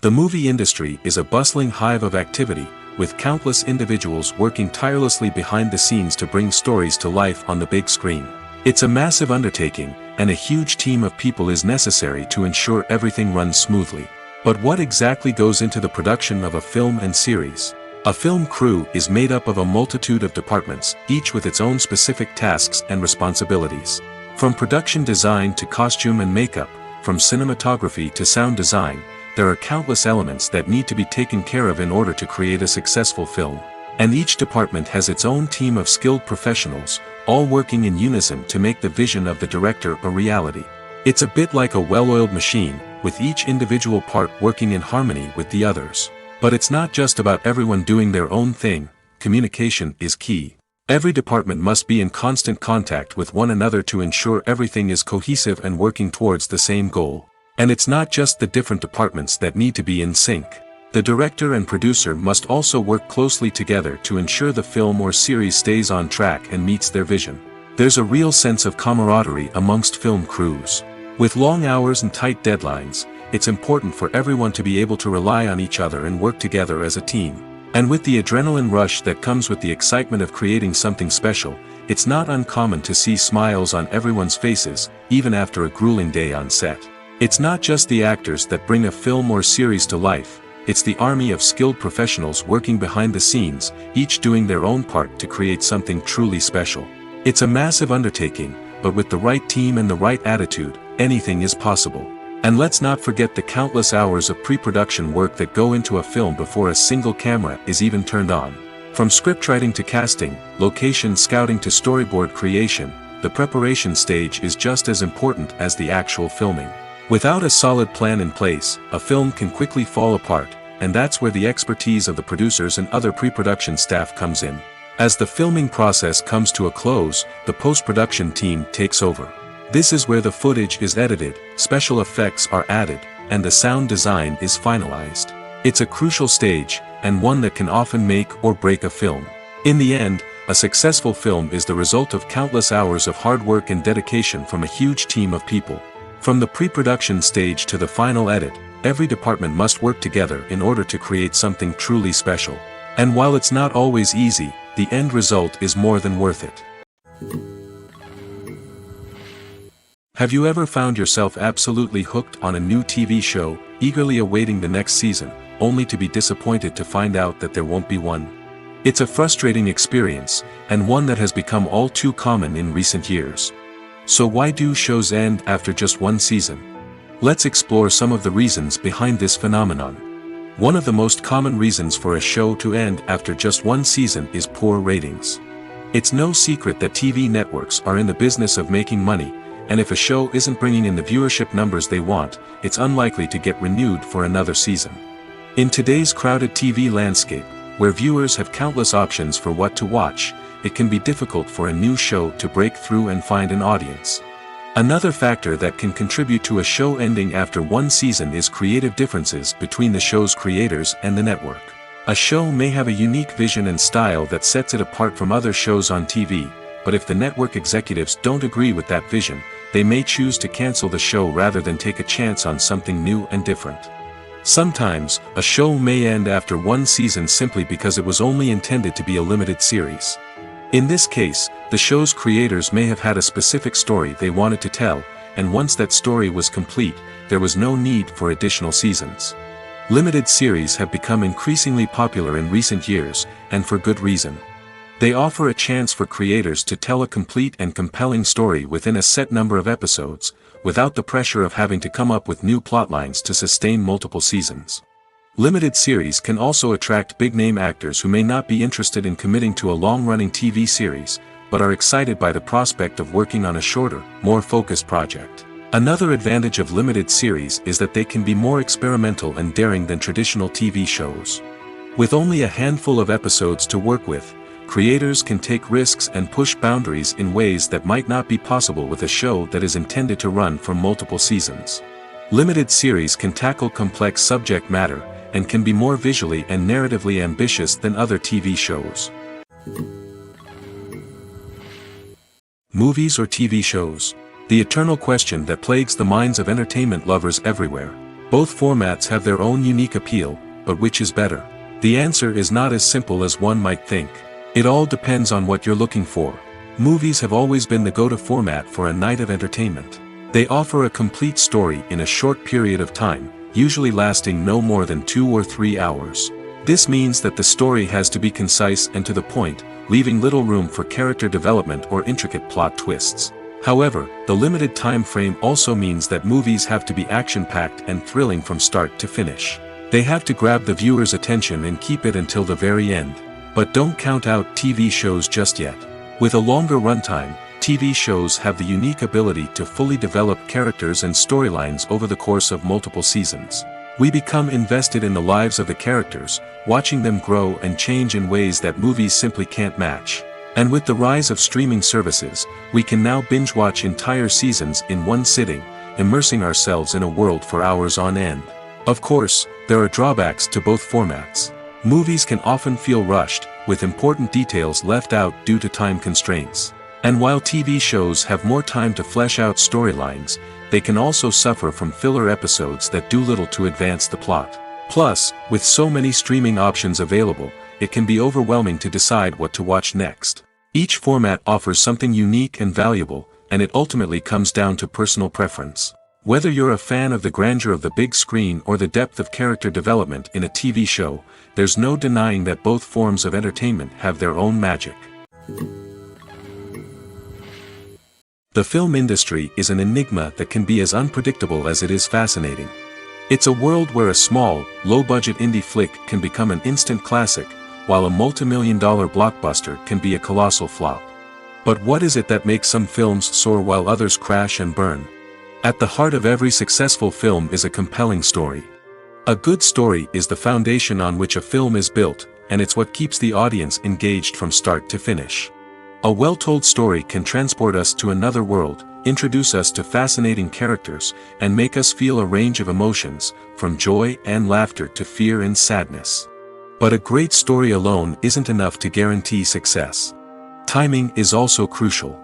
The movie industry is a bustling hive of activity, with countless individuals working tirelessly behind the scenes to bring stories to life on the big screen. It's a massive undertaking, and a huge team of people is necessary to ensure everything runs smoothly. But what exactly goes into the production of a film and series? A film crew is made up of a multitude of departments, each with its own specific tasks and responsibilities. From production design to costume and makeup, from cinematography to sound design, there are countless elements that need to be taken care of in order to create a successful film. And each department has its own team of skilled professionals, all working in unison to make the vision of the director a reality. It's a bit like a well-oiled machine, with each individual part working in harmony with the others. But it's not just about everyone doing their own thing. Communication is key. Every department must be in constant contact with one another to ensure everything is cohesive and working towards the same goal. And it's not just the different departments that need to be in sync. The director and producer must also work closely together to ensure the film or series stays on track and meets their vision. There's a real sense of camaraderie amongst film crews. With long hours and tight deadlines, it's important for everyone to be able to rely on each other and work together as a team. And with the adrenaline rush that comes with the excitement of creating something special, it's not uncommon to see smiles on everyone's faces, even after a grueling day on set. It's not just the actors that bring a film or series to life, it's the army of skilled professionals working behind the scenes, each doing their own part to create something truly special. It's a massive undertaking, but with the right team and the right attitude, anything is possible. And let's not forget the countless hours of pre-production work that go into a film before a single camera is even turned on. From scriptwriting to casting, location scouting to storyboard creation, the preparation stage is just as important as the actual filming. Without a solid plan in place, a film can quickly fall apart, and that's where the expertise of the producers and other pre-production staff comes in. As the filming process comes to a close, the post-production team takes over. This is where the footage is edited, special effects are added, and the sound design is finalized. It's a crucial stage, and one that can often make or break a film. In the end, a successful film is the result of countless hours of hard work and dedication from a huge team of people. From the pre-production stage to the final edit, every department must work together in order to create something truly special. And while it's not always easy, the end result is more than worth it. Have you ever found yourself absolutely hooked on a new TV show, eagerly awaiting the next season, only to be disappointed to find out that there won't be one? It's a frustrating experience, and one that has become all too common in recent years. So why do shows end after just one season? Let's explore some of the reasons behind this phenomenon. One of the most common reasons for a show to end after just one season is poor ratings. It's no secret that TV networks are in the business of making money, and if a show isn't bringing in the viewership numbers they want, it's unlikely to get renewed for another season. In today's crowded TV landscape, where viewers have countless options for what to watch, it can be difficult for a new show to break through and find an audience. Another factor that can contribute to a show ending after one season is creative differences between the show's creators and the network. A show may have a unique vision and style that sets it apart from other shows on TV, but if the network executives don't agree with that vision, they may choose to cancel the show rather than take a chance on something new and different. Sometimes, a show may end after one season simply because it was only intended to be a limited series. In this case, the show's creators may have had a specific story they wanted to tell, and once that story was complete, there was no need for additional seasons. Limited series have become increasingly popular in recent years, and for good reason. They offer a chance for creators to tell a complete and compelling story within a set number of episodes, without the pressure of having to come up with new plotlines to sustain multiple seasons. Limited series can also attract big-name actors who may not be interested in committing to a long-running TV series, but are excited by the prospect of working on a shorter, more focused project. Another advantage of limited series is that they can be more experimental and daring than traditional TV shows. With only a handful of episodes to work with, creators can take risks and push boundaries in ways that might not be possible with a show that is intended to run for multiple seasons. Limited series can tackle complex subject matter, and can be more visually and narratively ambitious than other TV shows. Movies or TV shows? The eternal question that plagues the minds of entertainment lovers everywhere. Both formats have their own unique appeal, but which is better? The answer is not as simple as one might think. It all depends on what you're looking for. Movies have always been the go-to format for a night of entertainment. They offer a complete story in a short period of time, usually lasting no more than 2 or 3 hours. This means that the story has to be concise and to the point, leaving little room for character development or intricate plot twists. However, the limited time frame also means that movies have to be action-packed and thrilling from start to finish. They have to grab the viewer's attention and keep it until the very end. But don't count out TV shows just yet. With a longer runtime, TV shows have the unique ability to fully develop characters and storylines over the course of multiple seasons. We become invested in the lives of the characters, watching them grow and change in ways that movies simply can't match. And with the rise of streaming services, we can now binge-watch entire seasons in one sitting, immersing ourselves in a world for hours on end. Of course, there are drawbacks to both formats. Movies can often feel rushed, with important details left out due to time constraints. And while TV shows have more time to flesh out storylines, they can also suffer from filler episodes that do little to advance the plot. Plus, with so many streaming options available, it can be overwhelming to decide what to watch next. Each format offers something unique and valuable, and it ultimately comes down to personal preference. Whether you're a fan of the grandeur of the big screen or the depth of character development in a TV show, there's no denying that both forms of entertainment have their own magic. The film industry is an enigma that can be as unpredictable as it is fascinating. It's a world where a small, low-budget indie flick can become an instant classic, while a multi-million-dollar blockbuster can be a colossal flop. But what is it that makes some films soar while others crash and burn? At the heart of every successful film is a compelling story. A good story is the foundation on which a film is built, and it's what keeps the audience engaged from start to finish. A well-told story can transport us to another world, introduce us to fascinating characters, and make us feel a range of emotions, from joy and laughter to fear and sadness. But a great story alone isn't enough to guarantee success. Timing is also crucial.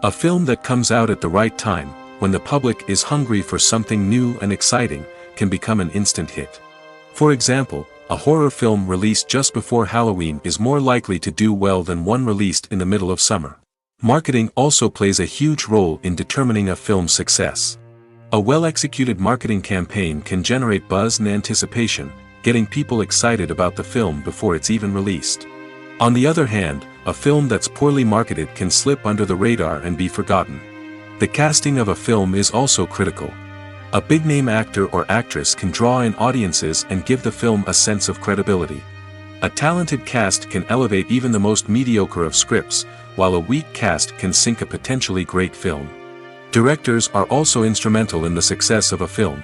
A film that comes out at the right time, when the public is hungry for something new and exciting, can become an instant hit. For example, a horror film released just before Halloween is more likely to do well than one released in the middle of summer. Marketing also plays a huge role in determining a film's success. A well-executed marketing campaign can generate buzz and anticipation, getting people excited about the film before it's even released. On the other hand, a film that's poorly marketed can slip under the radar and be forgotten. The casting of a film is also critical. A big-name actor or actress can draw in audiences and give the film a sense of credibility. A talented cast can elevate even the most mediocre of scripts, while a weak cast can sink a potentially great film. Directors are also instrumental in the success of a film.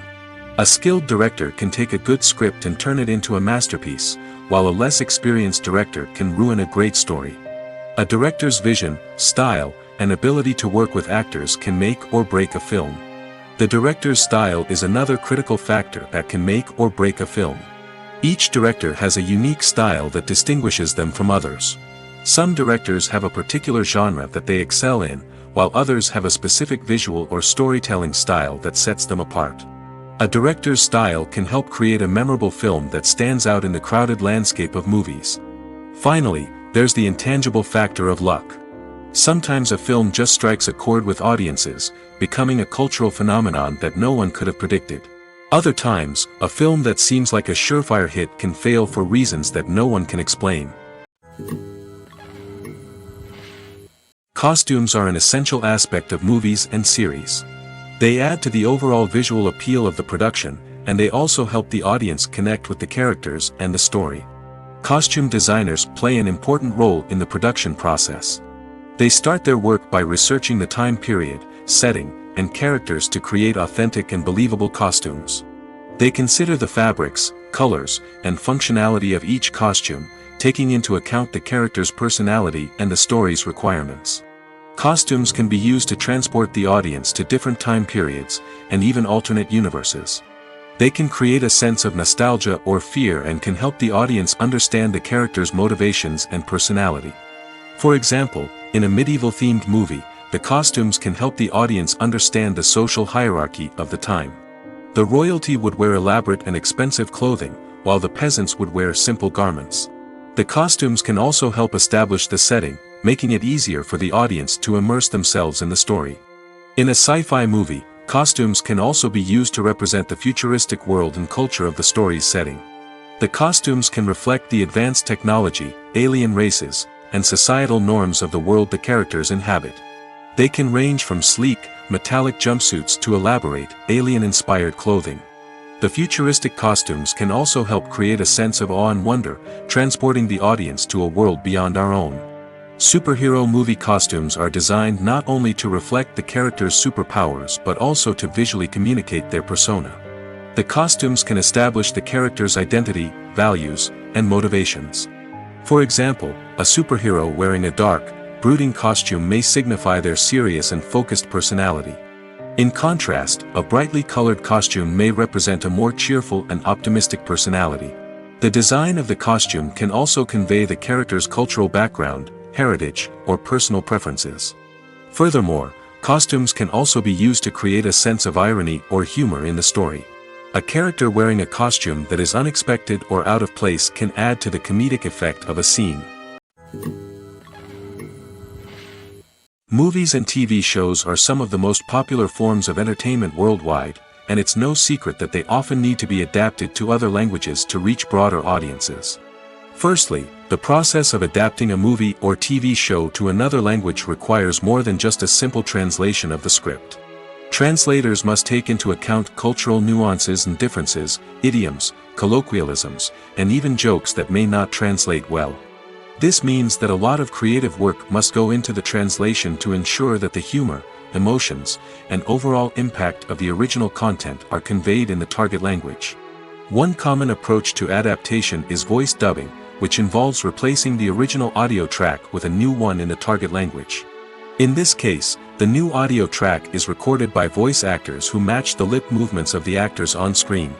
A skilled director can take a good script and turn it into a masterpiece, while a less experienced director can ruin a great story. A director's vision, style, and ability to work with actors can make or break a film. The director's style is another critical factor that can make or break a film. Each director has a unique style that distinguishes them from others. Some directors have a particular genre that they excel in, while others have a specific visual or storytelling style that sets them apart. A director's style can help create a memorable film that stands out in the crowded landscape of movies. Finally, there's the intangible factor of luck. Sometimes a film just strikes a chord with audiences, becoming a cultural phenomenon that no one could have predicted. Other times, a film that seems like a surefire hit can fail for reasons that no one can explain. Costumes are an essential aspect of movies and series. They add to the overall visual appeal of the production, and they also help the audience connect with the characters and the story. Costume designers play an important role in the production process. They start their work by researching the time period, setting, and characters to create authentic and believable costumes. They consider the fabrics, colors, and functionality of each costume, taking into account the character's personality and the story's requirements. Costumes can be used to transport the audience to different time periods, and even alternate universes. They can create a sense of nostalgia or fear and can help the audience understand the character's motivations and personality. For example, in a medieval-themed movie, the costumes can help the audience understand the social hierarchy of the time. The royalty would wear elaborate and expensive clothing, while the peasants would wear simple garments. The costumes can also help establish the setting, making it easier for the audience to immerse themselves in the story. In a sci-fi movie, Costumes can also be used to represent the futuristic world and culture of the story's setting. The costumes can reflect the advanced technology, alien races, and societal norms of the world the characters inhabit. They can range from sleek, metallic jumpsuits to elaborate, alien-inspired clothing. The futuristic costumes can also help create a sense of awe and wonder, transporting the audience to a world beyond our own. Superhero movie costumes are designed not only to reflect the character's superpowers but also to visually communicate their persona. The costumes can establish the character's identity, values, and motivations. For example, a superhero wearing a dark, brooding costume may signify their serious and focused personality. In contrast, a brightly colored costume may represent a more cheerful and optimistic personality. The design of the costume can also convey the character's cultural background, heritage, or personal preferences. Furthermore, costumes can also be used to create a sense of irony or humor in the story. A character wearing a costume that is unexpected or out of place can add to the comedic effect of a scene. Movies and TV shows are some of the most popular forms of entertainment worldwide, and it's no secret that they often need to be adapted to other languages to reach broader audiences. Firstly, the process of adapting a movie or TV show to another language requires more than just a simple translation of the script. Translators must take into account cultural nuances and differences, idioms, colloquialisms, and even jokes that may not translate well. This means that a lot of creative work must go into the translation to ensure that the humor, emotions, and overall impact of the original content are conveyed in the target language. One common approach to adaptation is voice dubbing, which involves replacing the original audio track with a new one in the target language. In this case, the new audio track is recorded by voice actors who match the lip movements of the actors on screen.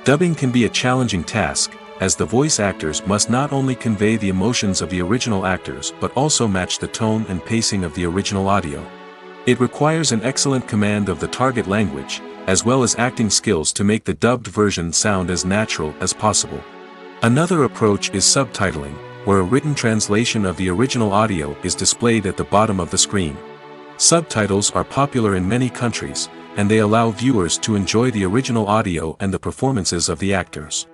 Dubbing can be a challenging task, as the voice actors must not only convey the emotions of the original actors but also match the tone and pacing of the original audio. It requires an excellent command of the target language, as well as acting skills to make the dubbed version sound as natural as possible. Another approach is subtitling, where a written translation of the original audio is displayed at the bottom of the screen. Subtitles are popular in many countries, and they allow viewers to enjoy the original audio and the performances of the actors.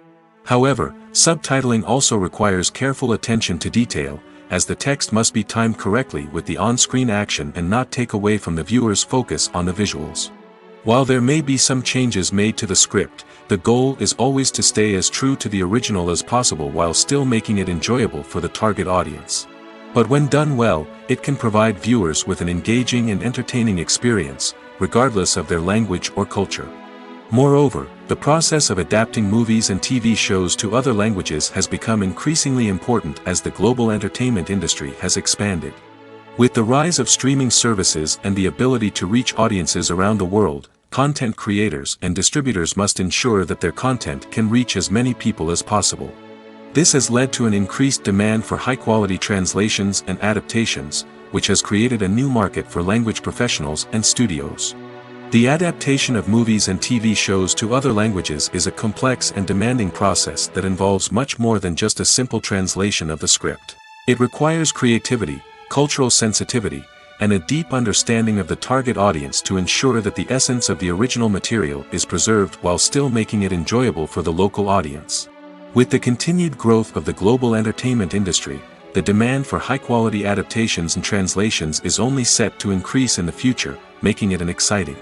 However, subtitling also requires careful attention to detail, as the text must be timed correctly with the on-screen action and not take away from the viewer's focus on the visuals. While there may be some changes made to the script, the goal is always to stay as true to the original as possible while still making it enjoyable for the target audience. But when done well, it can provide viewers with an engaging and entertaining experience, regardless of their language or culture. Moreover, the process of adapting movies and TV shows to other languages has become increasingly important as the global entertainment industry has expanded. With the rise of streaming services and the ability to reach audiences around the world, content creators and distributors must ensure that their content can reach as many people as possible. This has led to an increased demand for high-quality translations and adaptations, which has created a new market for language professionals and studios. The adaptation of movies and TV shows to other languages is a complex and demanding process that involves much more than just a simple translation of the script. It requires creativity, cultural sensitivity, and a deep understanding of the target audience to ensure that the essence of the original material is preserved while still making it enjoyable for the local audience. With the continued growth of the global entertainment industry, the demand for high-quality adaptations and translations is only set to increase in the future, making it an exciting.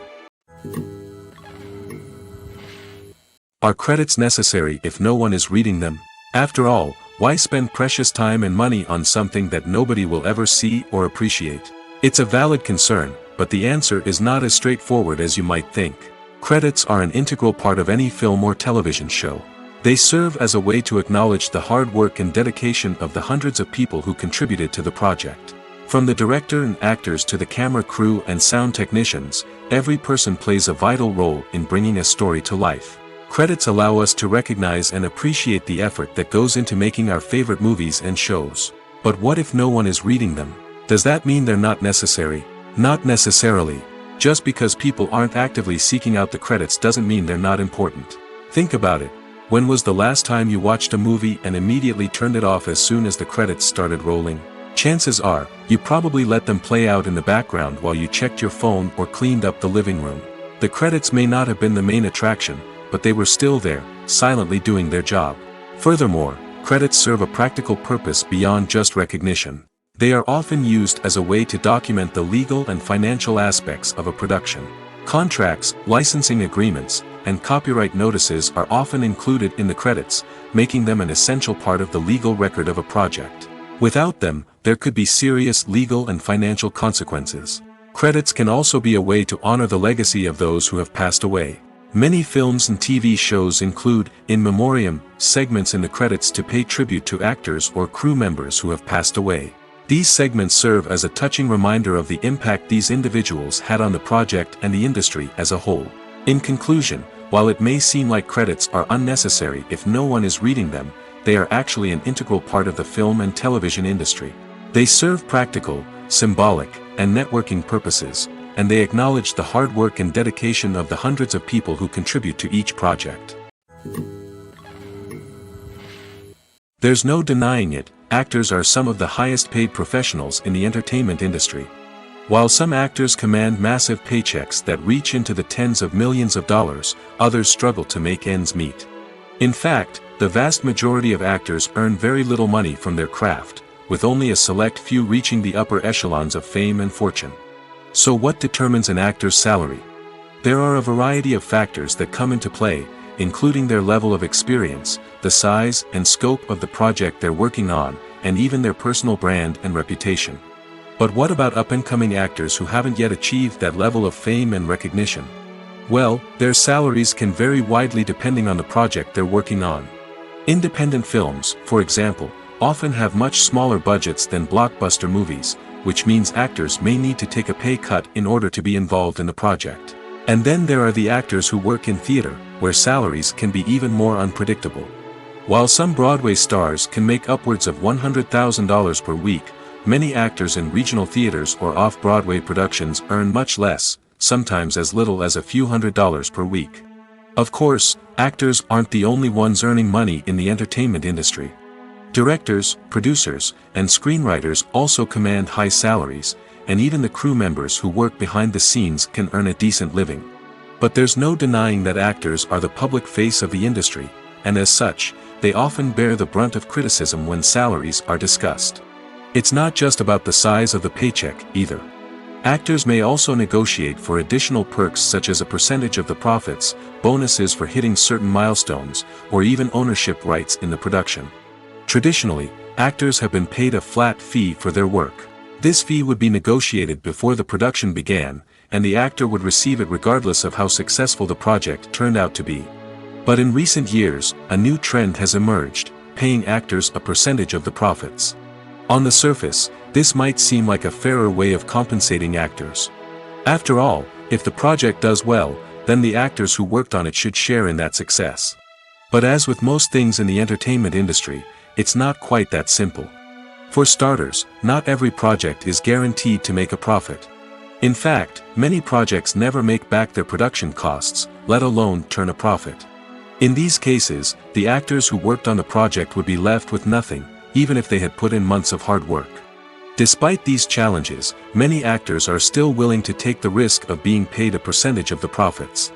Are credits necessary if no one is reading them? After all, why spend precious time and money on something that nobody will ever see or appreciate? It's a valid concern, but the answer is not as straightforward as you might think. Credits are an integral part of any film or television show. They serve as a way to acknowledge the hard work and dedication of the hundreds of people who contributed to the project. From the director and actors to the camera crew and sound technicians, every person plays a vital role in bringing a story to life. Credits allow us to recognize and appreciate the effort that goes into making our favorite movies and shows. But what if no one is reading them? Does that mean they're not necessary? Not necessarily. Just because people aren't actively seeking out the credits doesn't mean they're not important. Think about it. When was the last time you watched a movie and immediately turned it off as soon as the credits started rolling? Chances are, you probably let them play out in the background while you checked your phone or cleaned up the living room. The credits may not have been the main attraction, but they were still there, silently doing their job. Furthermore, credits serve a practical purpose beyond just recognition. They are often used as a way to document the legal and financial aspects of a production. Contracts, licensing agreements, and copyright notices are often included in the credits, making them an essential part of the legal record of a project. Without them, there could be serious legal and financial consequences. Credits can also be a way to honor the legacy of those who have passed away. Many films and TV shows include, in memoriam, segments in the credits to pay tribute to actors or crew members who have passed away. These segments serve as a touching reminder of the impact these individuals had on the project and the industry as a whole. In conclusion, while it may seem like credits are unnecessary if no one is reading them, they are actually an integral part of the film and television industry. They serve practical, symbolic, and networking purposes, and they acknowledge the hard work and dedication of the hundreds of people who contribute to each project. There's no denying it, actors are some of the highest paid professionals in the entertainment industry. While some actors command massive paychecks that reach into the tens of millions of dollars, others struggle to make ends meet. In fact, the vast majority of actors earn very little money from their craft, with only a select few reaching the upper echelons of fame and fortune. So what determines an actor's salary? There are a variety of factors that come into play, including their level of experience, the size and scope of the project they're working on, and even their personal brand and reputation. But what about up-and-coming actors who haven't yet achieved that level of fame and recognition? Well, their salaries can vary widely depending on the project they're working on. Independent films, for example, often have much smaller budgets than blockbuster movies, which means actors may need to take a pay cut in order to be involved in the project. And then there are the actors who work in theater, where salaries can be even more unpredictable. While some Broadway stars can make upwards of $100,000 per week, many actors in regional theaters or off-Broadway productions earn much less, sometimes as little as a few $100s per week. Of course, actors aren't the only ones earning money in the entertainment industry. Directors, producers, and screenwriters also command high salaries, and even the crew members who work behind the scenes can earn a decent living. But there's no denying that actors are the public face of the industry, and as such, they often bear the brunt of criticism when salaries are discussed. It's not just about the size of the paycheck, either. Actors may also negotiate for additional perks such as a percentage of the profits, bonuses for hitting certain milestones, or even ownership rights in the production. Traditionally, actors have been paid a flat fee for their work. This fee would be negotiated before the production began, and the actor would receive it regardless of how successful the project turned out to be. But in recent years, a new trend has emerged, paying actors a percentage of the profits. On the surface, this might seem like a fairer way of compensating actors. After all, if the project does well, then the actors who worked on it should share in that success. But as with most things in the entertainment industry, it's not quite that simple. For starters, not every project is guaranteed to make a profit. In fact, many projects never make back their production costs, let alone turn a profit. In these cases, the actors who worked on the project would be left with nothing, even if they had put in months of hard work. Despite these challenges, many actors are still willing to take the risk of being paid a percentage of the profits.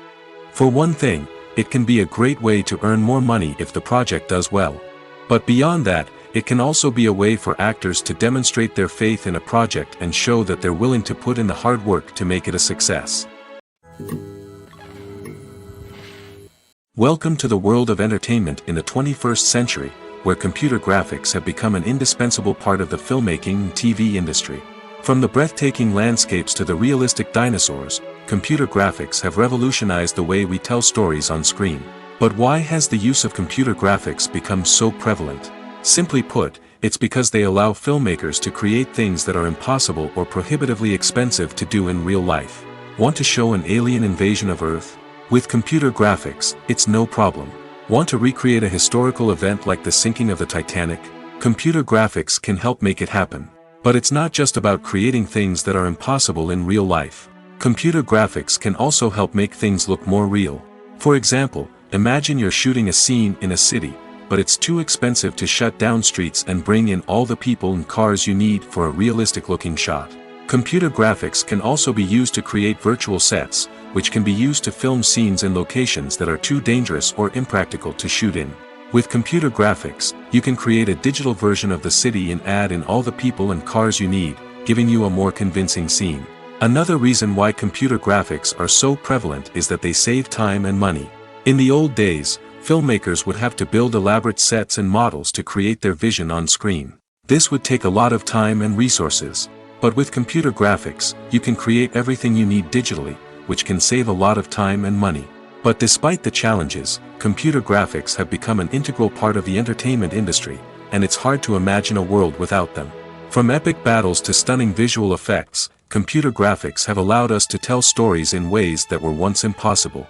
For one thing, it can be a great way to earn more money if the project does well. But beyond that, it can also be a way for actors to demonstrate their faith in a project and show that they're willing to put in the hard work to make it a success. Welcome to the world of entertainment in the 21st century, where computer graphics have become an indispensable part of the filmmaking and TV industry. From the breathtaking landscapes to the realistic dinosaurs, computer graphics have revolutionized the way we tell stories on screen. But why has the use of computer graphics become so prevalent? Simply put, it's because they allow filmmakers to create things that are impossible or prohibitively expensive to do in real life. Want to show an alien invasion of Earth? With computer graphics, it's no problem. Want to recreate a historical event like the sinking of the Titanic? Computer graphics can help make it happen. But it's not just about creating things that are impossible in real life. Computer graphics can also help make things look more real. For example, imagine you're shooting a scene in a city, but it's too expensive to shut down streets and bring in all the people and cars you need for a realistic-looking shot. Computer graphics can also be used to create virtual sets, which can be used to film scenes in locations that are too dangerous or impractical to shoot in. With computer graphics, you can create a digital version of the city and add in all the people and cars you need, giving you a more convincing scene. Another reason why computer graphics are so prevalent is that they save time and money. In the old days, filmmakers would have to build elaborate sets and models to create their vision on screen. This would take a lot of time and resources. But with computer graphics, you can create everything you need digitally, which can save a lot of time and money. But despite the challenges, computer graphics have become an integral part of the entertainment industry, and it's hard to imagine a world without them. From epic battles to stunning visual effects, computer graphics have allowed us to tell stories in ways that were once impossible.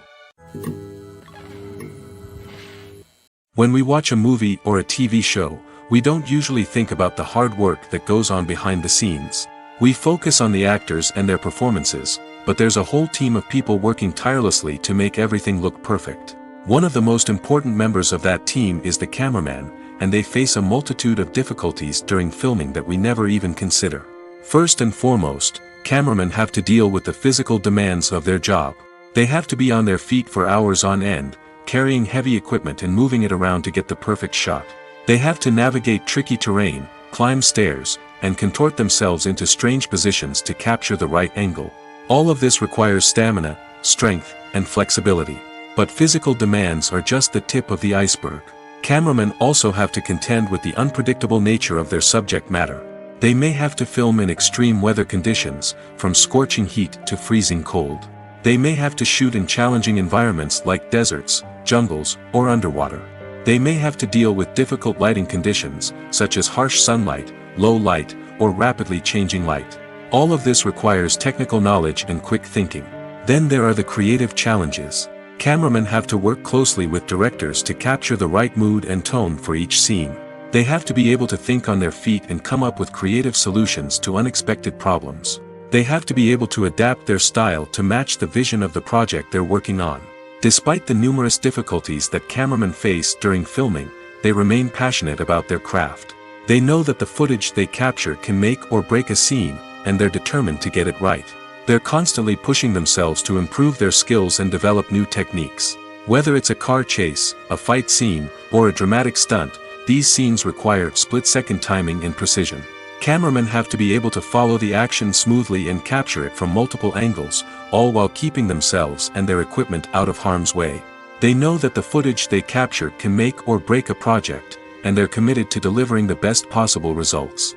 When we watch a movie or a TV show, we don't usually think about the hard work that goes on behind the scenes. We focus on the actors and their performances, but there's a whole team of people working tirelessly to make everything look perfect. One of the most important members of that team is the cameraman, and they face a multitude of difficulties during filming that we never even consider. First and foremost, cameramen have to deal with the physical demands of their job. They have to be on their feet for hours on end, carrying heavy equipment and moving it around to get the perfect shot. They have to navigate tricky terrain, climb stairs, and contort themselves into strange positions to capture the right angle. All of this requires stamina, strength, and flexibility. But physical demands are just the tip of the iceberg. Cameramen also have to contend with the unpredictable nature of their subject matter. They may have to film in extreme weather conditions, from scorching heat to freezing cold. They may have to shoot in challenging environments like deserts, jungles, or underwater. They may have to deal with difficult lighting conditions, such as harsh sunlight, low light, or rapidly changing light. All of this requires technical knowledge and quick thinking. Then there are the creative challenges. Cameramen have to work closely with directors to capture the right mood and tone for each scene. They have to be able to think on their feet and come up with creative solutions to unexpected problems. They have to be able to adapt their style to match the vision of the project they're working on. Despite the numerous difficulties that cameramen face during filming, they remain passionate about their craft. They know that the footage they capture can make or break a scene, and they're determined to get it right. They're constantly pushing themselves to improve their skills and develop new techniques. Whether it's a car chase, a fight scene, or a dramatic stunt, these scenes require split-second timing and precision. Cameramen have to be able to follow the action smoothly and capture it from multiple angles, all while keeping themselves and their equipment out of harm's way. They know that the footage they capture can make or break a project, and they're committed to delivering the best possible results.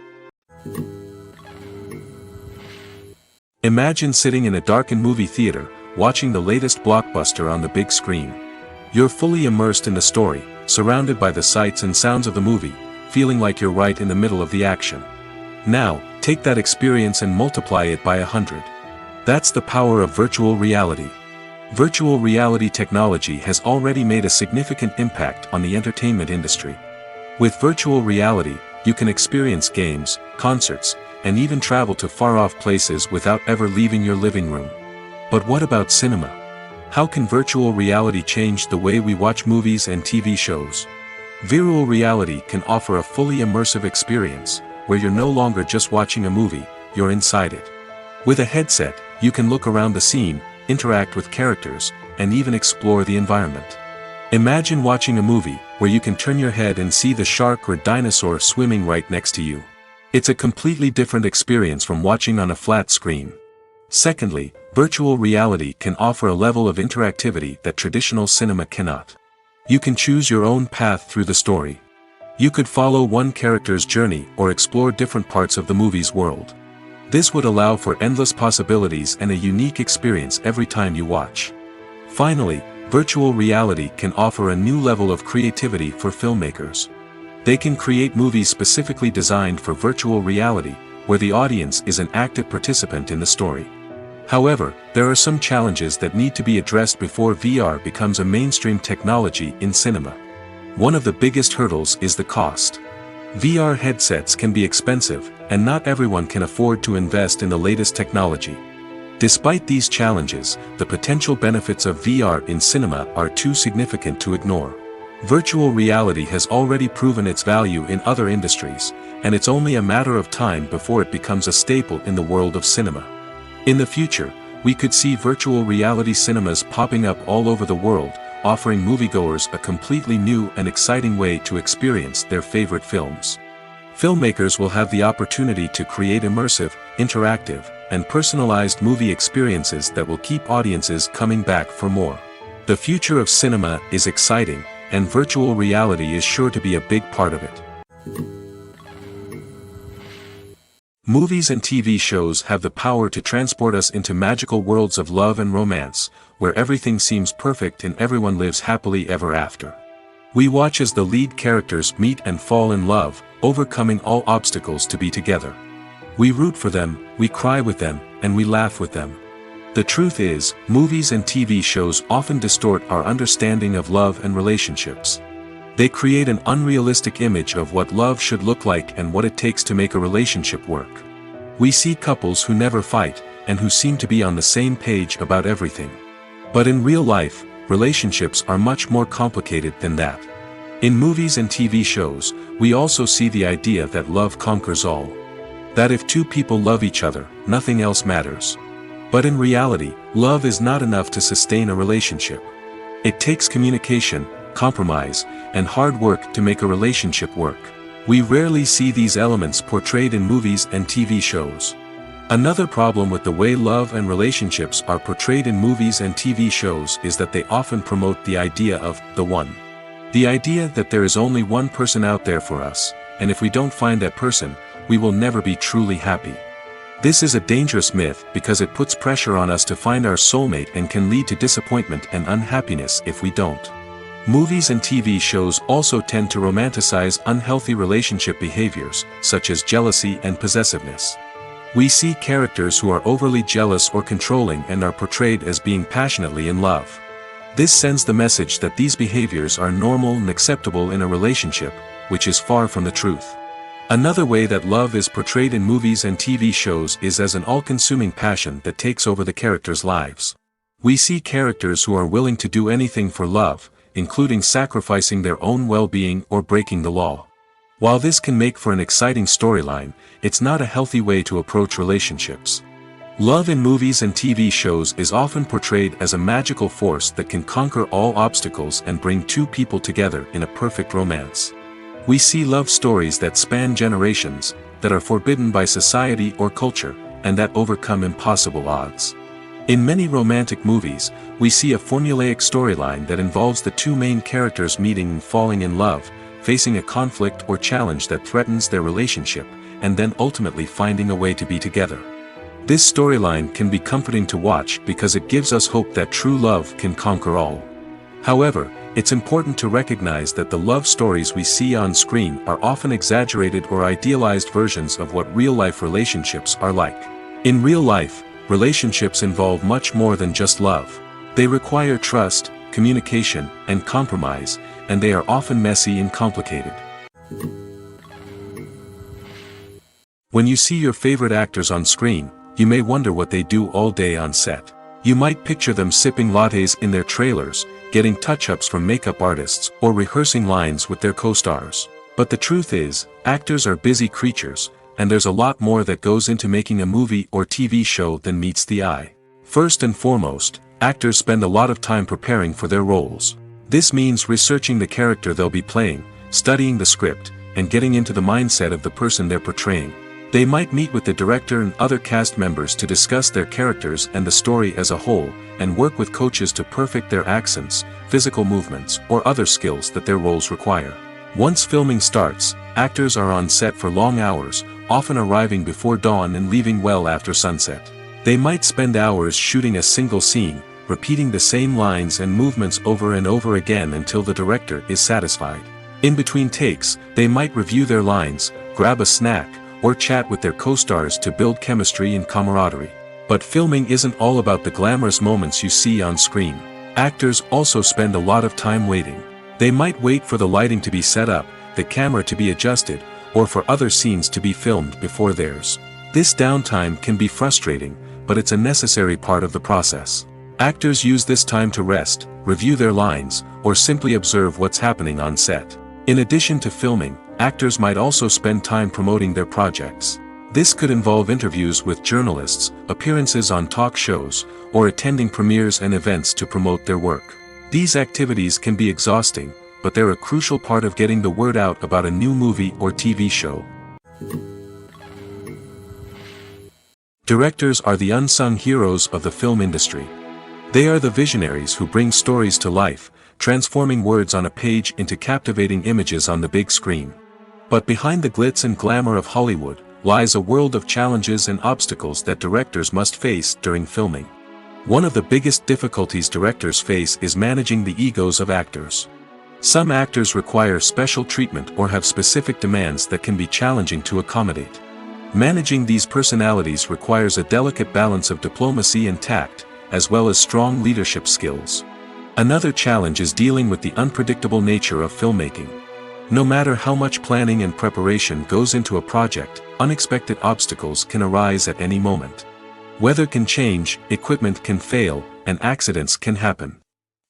Imagine sitting in a darkened movie theater, watching the latest blockbuster on the big screen. You're fully immersed in the story, surrounded by the sights and sounds of the movie, feeling like you're right in the middle of the action. Now, take that experience and multiply it by 100. That's the power of virtual reality. Virtual reality technology has already made a significant impact on the entertainment industry. With virtual reality, you can experience games, concerts, and even travel to far-off places without ever leaving your living room. But what about cinema? How can virtual reality change the way we watch movies and TV shows? Virtual reality can offer a fully immersive experience, where you're no longer just watching a movie, you're inside it. With a headset, you can look around the scene, interact with characters, and even explore the environment. Imagine watching a movie, where you can turn your head and see the shark or dinosaur swimming right next to you. It's a completely different experience from watching on a flat screen. Secondly, virtual reality can offer a level of interactivity that traditional cinema cannot. You can choose your own path through the story. You could follow one character's journey or explore different parts of the movie's world. This would allow for endless possibilities and a unique experience every time you watch. Finally, virtual reality can offer a new level of creativity for filmmakers. They can create movies specifically designed for virtual reality, where the audience is an active participant in the story. However, there are some challenges that need to be addressed before VR becomes a mainstream technology in cinema. One of the biggest hurdles is the cost. VR headsets can be expensive, and not everyone can afford to invest in the latest technology. Despite these challenges, the potential benefits of VR in cinema are too significant to ignore. Virtual reality has already proven its value in other industries, and it's only a matter of time before it becomes a staple in the world of cinema. In the future, we could see virtual reality cinemas popping up all over the world, offering moviegoers a completely new and exciting way to experience their favorite films. Filmmakers will have the opportunity to create immersive, interactive, and personalized movie experiences that will keep audiences coming back for more. The future of cinema is exciting, and virtual reality is sure to be a big part of it. Movies and TV shows have the power to transport us into magical worlds of love and romance, where everything seems perfect and everyone lives happily ever after. We watch as the lead characters meet and fall in love, overcoming all obstacles to be together. We root for them, we cry with them, and we laugh with them. The truth is, movies and TV shows often distort our understanding of love and relationships. They create an unrealistic image of what love should look like and what it takes to make a relationship work. We see couples who never fight, and who seem to be on the same page about everything. But in real life, relationships are much more complicated than that. In movies and TV shows, we also see the idea that love conquers all. That if two people love each other, nothing else matters. But in reality, love is not enough to sustain a relationship. It takes communication, compromise, and hard work to make a relationship work. We rarely see these elements portrayed in movies and TV shows. Another problem with the way love and relationships are portrayed in movies and TV shows is that they often promote the idea of the one. The idea that there is only one person out there for us, and if we don't find that person, we will never be truly happy. This is a dangerous myth because it puts pressure on us to find our soulmate and can lead to disappointment and unhappiness if we don't. Movies and TV shows also tend to romanticize unhealthy relationship behaviors, such as jealousy and possessiveness. We see characters who are overly jealous or controlling and are portrayed as being passionately in love. This sends the message that these behaviors are normal and acceptable in a relationship, which is far from the truth. Another way that love is portrayed in movies and TV shows is as an all-consuming passion that takes over the characters' lives. We see characters who are willing to do anything for love, including sacrificing their own well-being or breaking the law. While this can make for an exciting storyline, it's not a healthy way to approach relationships. Love in movies and TV shows is often portrayed as a magical force that can conquer all obstacles and bring two people together in a perfect romance. We see love stories that span generations, that are forbidden by society or culture, and that overcome impossible odds. In many romantic movies, we see a formulaic storyline that involves the two main characters meeting and falling in love, facing a conflict or challenge that threatens their relationship, and then ultimately finding a way to be together. This storyline can be comforting to watch because it gives us hope that true love can conquer all. However, it's important to recognize that the love stories we see on screen are often exaggerated or idealized versions of what real-life relationships are like. In real life, relationships involve much more than just love. They require trust, communication, and compromise, and they are often messy and complicated. When you see your favorite actors on screen, you may wonder what they do all day on set. You might picture them sipping lattes in their trailers, getting touch-ups from makeup artists, or rehearsing lines with their co-stars. But the truth is, actors are busy creatures, and there's a lot more that goes into making a movie or TV show than meets the eye. First and foremost, actors spend a lot of time preparing for their roles. This means researching the character they'll be playing, studying the script, and getting into the mindset of the person they're portraying. They might meet with the director and other cast members to discuss their characters and the story as a whole, and work with coaches to perfect their accents, physical movements, or other skills that their roles require. Once filming starts, actors are on set for long hours, often arriving before dawn and leaving well after sunset. They might spend hours shooting a single scene, repeating the same lines and movements over and over again until the director is satisfied. In between takes, they might review their lines, grab a snack, or chat with their co-stars to build chemistry and camaraderie. But filming isn't all about the glamorous moments you see on screen. Actors also spend a lot of time waiting. They might wait for the lighting to be set up, the camera to be adjusted, or for other scenes to be filmed before theirs. This downtime can be frustrating, but it's a necessary part of the process. Actors use this time to rest, review their lines, or simply observe what's happening on set. In addition to filming, actors might also spend time promoting their projects. This could involve interviews with journalists, appearances on talk shows, or attending premieres and events to promote their work. These activities can be exhausting, but they're a crucial part of getting the word out about a new movie or TV show. Directors are the unsung heroes of the film industry. They are the visionaries who bring stories to life, transforming words on a page into captivating images on the big screen. But behind the glitz and glamour of Hollywood, lies a world of challenges and obstacles that directors must face during filming. One of the biggest difficulties directors face is managing the egos of actors. Some actors require special treatment or have specific demands that can be challenging to accommodate. Managing these personalities requires a delicate balance of diplomacy and tact, as well as strong leadership skills. Another challenge is dealing with the unpredictable nature of filmmaking. No matter how much planning and preparation goes into a project, unexpected obstacles can arise at any moment. Weather can change, equipment can fail, and accidents can happen.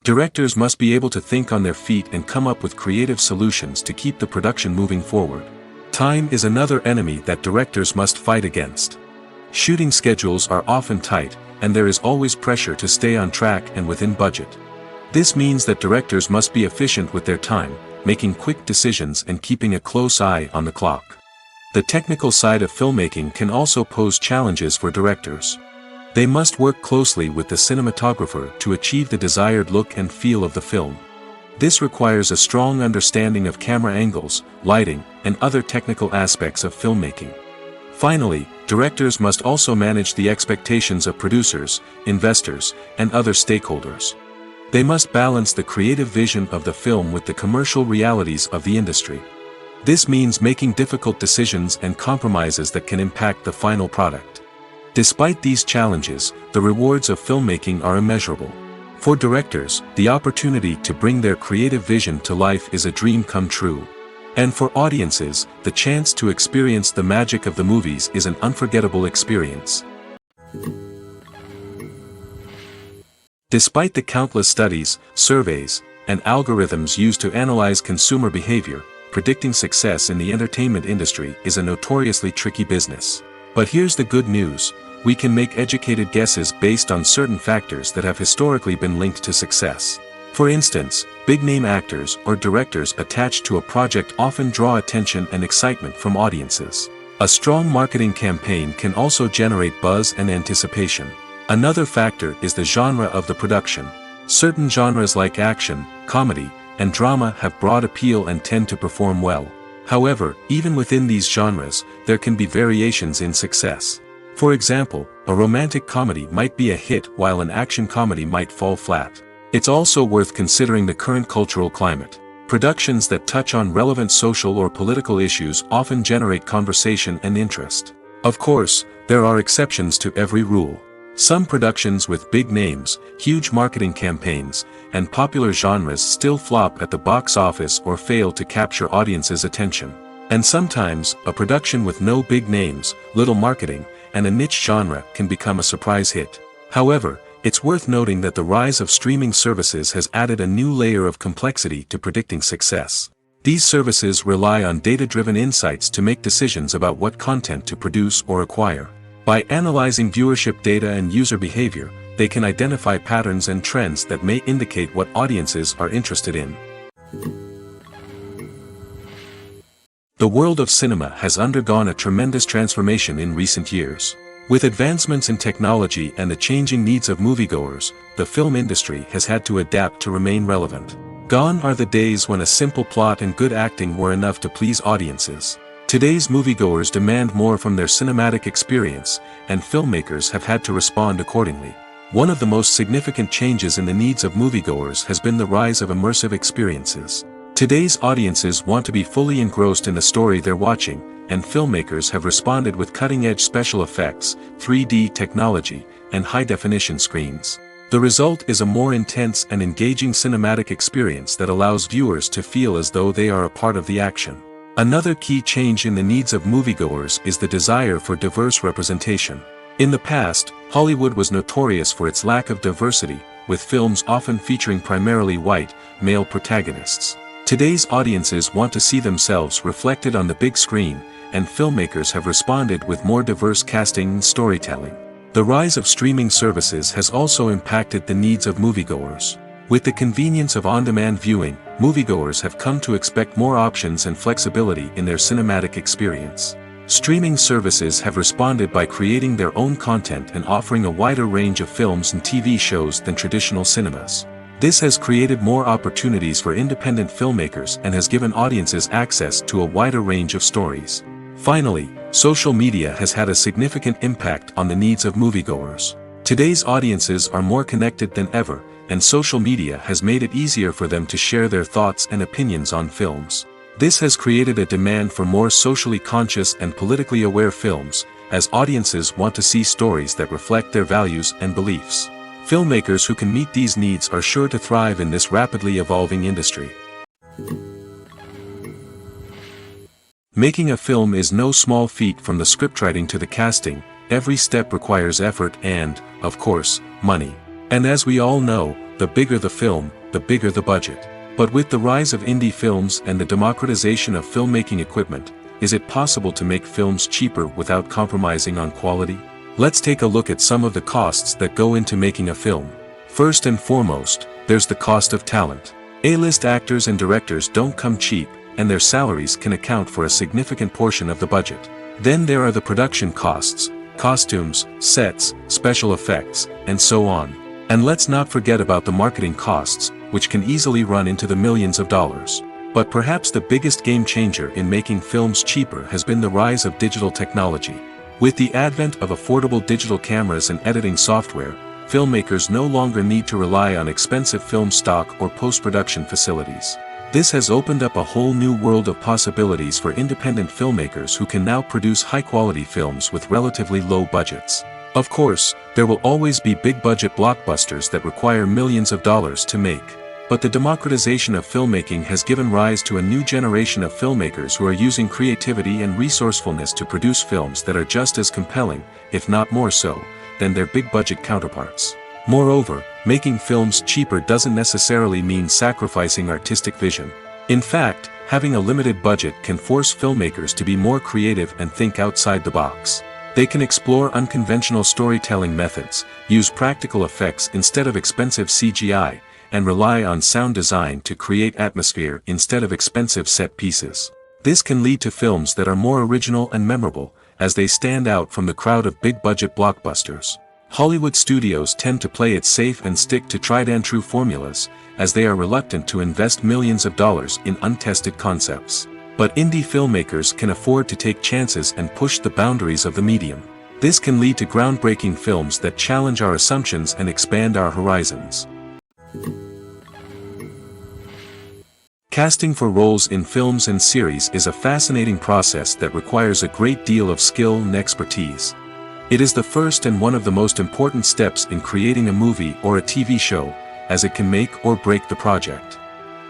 Directors must be able to think on their feet and come up with creative solutions to keep the production moving forward. Time is another enemy that directors must fight against. Shooting schedules are often tight, and there is always pressure to stay on track and within budget. This means that directors must be efficient with their time, making quick decisions and keeping a close eye on the clock. The technical side of filmmaking can also pose challenges for directors. They must work closely with the cinematographer to achieve the desired look and feel of the film. This requires a strong understanding of camera angles, lighting, and other technical aspects of filmmaking. Finally, directors must also manage the expectations of producers, investors, and other stakeholders. They must balance the creative vision of the film with the commercial realities of the industry. This means making difficult decisions and compromises that can impact the final product. Despite these challenges, the rewards of filmmaking are immeasurable. For directors, the opportunity to bring their creative vision to life is a dream come true. And for audiences, the chance to experience the magic of the movies is an unforgettable experience. Despite the countless studies, surveys, and algorithms used to analyze consumer behavior, predicting success in the entertainment industry is a notoriously tricky business. But here's the good news: we can make educated guesses based on certain factors that have historically been linked to success. For instance, big-name actors or directors attached to a project often draw attention and excitement from audiences. A strong marketing campaign can also generate buzz and anticipation. Another factor is the genre of the production. Certain genres like action, comedy, and drama have broad appeal and tend to perform well. However, even within these genres, there can be variations in success. For example, a romantic comedy might be a hit while an action comedy might fall flat. It's also worth considering the current cultural climate. Productions that touch on relevant social or political issues often generate conversation and interest. Of course, there are exceptions to every rule. Some productions with big names, huge marketing campaigns, and popular genres still flop at the box office or fail to capture audiences' attention. And sometimes, a production with no big names, little marketing, and a niche genre can become a surprise hit. However, it's worth noting that the rise of streaming services has added a new layer of complexity to predicting success. These services rely on data-driven insights to make decisions about what content to produce or acquire. By analyzing viewership data and user behavior, they can identify patterns and trends that may indicate what audiences are interested in. The world of cinema has undergone a tremendous transformation in recent years. With advancements in technology and the changing needs of moviegoers, the film industry has had to adapt to remain relevant. Gone are the days when a simple plot and good acting were enough to please audiences. Today's moviegoers demand more from their cinematic experience, and filmmakers have had to respond accordingly. One of the most significant changes in the needs of moviegoers has been the rise of immersive experiences. Today's audiences want to be fully engrossed in the story they're watching, and filmmakers have responded with cutting-edge special effects, 3D technology, and high-definition screens. The result is a more intense and engaging cinematic experience that allows viewers to feel as though they are a part of the action. Another key change in the needs of moviegoers is the desire for diverse representation. In the past, Hollywood was notorious for its lack of diversity, with films often featuring primarily white, male protagonists. Today's audiences want to see themselves reflected on the big screen, and filmmakers have responded with more diverse casting and storytelling. The rise of streaming services has also impacted the needs of moviegoers. With the convenience of on-demand viewing, moviegoers have come to expect more options and flexibility in their cinematic experience. Streaming services have responded by creating their own content and offering a wider range of films and TV shows than traditional cinemas. This has created more opportunities for independent filmmakers and has given audiences access to a wider range of stories. Finally, social media has had a significant impact on the needs of moviegoers. Today's audiences are more connected than ever, and social media has made it easier for them to share their thoughts and opinions on films. This has created a demand for more socially conscious and politically aware films, as audiences want to see stories that reflect their values and beliefs. Filmmakers who can meet these needs are sure to thrive in this rapidly evolving industry. Making a film is no small feat. From the scriptwriting to the casting, every step requires effort and, of course, money. And as we all know, the bigger the film, the bigger the budget. But with the rise of indie films and the democratization of filmmaking equipment, is it possible to make films cheaper without compromising on quality? Let's take a look at some of the costs that go into making a film. First and foremost, there's the cost of talent. A-list actors and directors don't come cheap, and their salaries can account for a significant portion of the budget. Then there are the production costs, costumes, sets, special effects, and so on. And let's not forget about the marketing costs, which can easily run into the millions of dollars. But perhaps the biggest game changer in making films cheaper has been the rise of digital technology. With the advent of affordable digital cameras and editing software, filmmakers no longer need to rely on expensive film stock or post-production facilities. This has opened up a whole new world of possibilities for independent filmmakers who can now produce high-quality films with relatively low budgets. Of course, there will always be big-budget blockbusters that require millions of dollars to make. But the democratization of filmmaking has given rise to a new generation of filmmakers who are using creativity and resourcefulness to produce films that are just as compelling, if not more so, than their big-budget counterparts. Moreover, making films cheaper doesn't necessarily mean sacrificing artistic vision. In fact, having a limited budget can force filmmakers to be more creative and think outside the box. They can explore unconventional storytelling methods, use practical effects instead of expensive CGI, and rely on sound design to create atmosphere instead of expensive set pieces. This can lead to films that are more original and memorable, as they stand out from the crowd of big-budget blockbusters. Hollywood studios tend to play it safe and stick to tried-and-true formulas, as they are reluctant to invest millions of dollars in untested concepts. But indie filmmakers can afford to take chances and push the boundaries of the medium. This can lead to groundbreaking films that challenge our assumptions and expand our horizons. Casting for roles in films and series is a fascinating process that requires a great deal of skill and expertise. It is the first and one of the most important steps in creating a movie or a TV show, as it can make or break the project.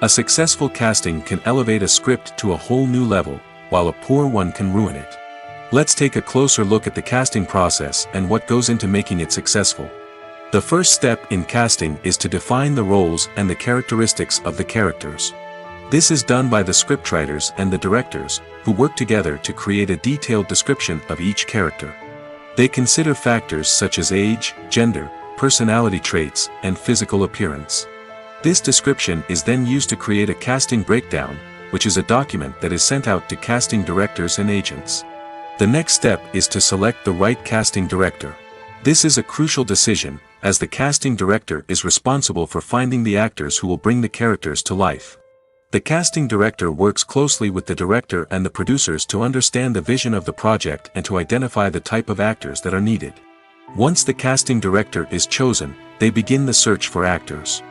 A successful casting can elevate a script to a whole new level, while a poor one can ruin it. Let's take a closer look at the casting process and what goes into making it successful. The first step in casting is to define the roles and the characteristics of the characters. This is done by the scriptwriters and the directors, who work together to create a detailed description of each character. They consider factors such as age, gender, personality traits, and physical appearance. This description is then used to create a casting breakdown, which is a document that is sent out to casting directors and agents. The next step is to select the right casting director. This is a crucial decision, as the casting director is responsible for finding the actors who will bring the characters to life. The casting director works closely with the director and the producers to understand the vision of the project and to identify the type of actors that are needed. Once the casting director is chosen, they begin the search for actors.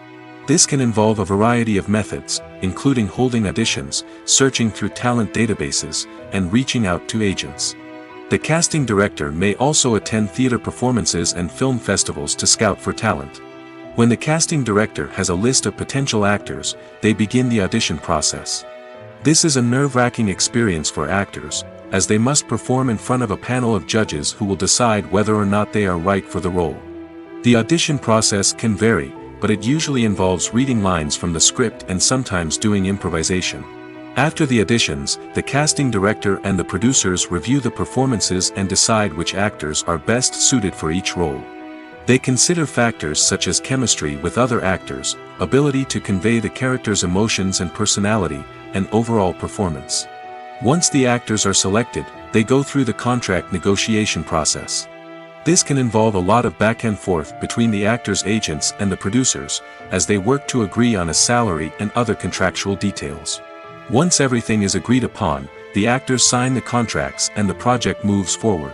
This can involve a variety of methods, including holding auditions, searching through talent databases, and reaching out to agents. The casting director may also attend theater performances and film festivals to scout for talent. When the casting director has a list of potential actors, they begin the audition process. This is a nerve-wracking experience for actors, as they must perform in front of a panel of judges who will decide whether or not they are right for the role. The audition process can vary, but it usually involves reading lines from the script and sometimes doing improvisation. After the auditions, the casting director and the producers review the performances and decide which actors are best suited for each role. They consider factors such as chemistry with other actors, ability to convey the character's emotions and personality, and overall performance. Once the actors are selected, they go through the contract negotiation process. This can involve a lot of back and forth between the actors' agents and the producers, as they work to agree on a salary and other contractual details. Once everything is agreed upon, the actors sign the contracts and the project moves forward.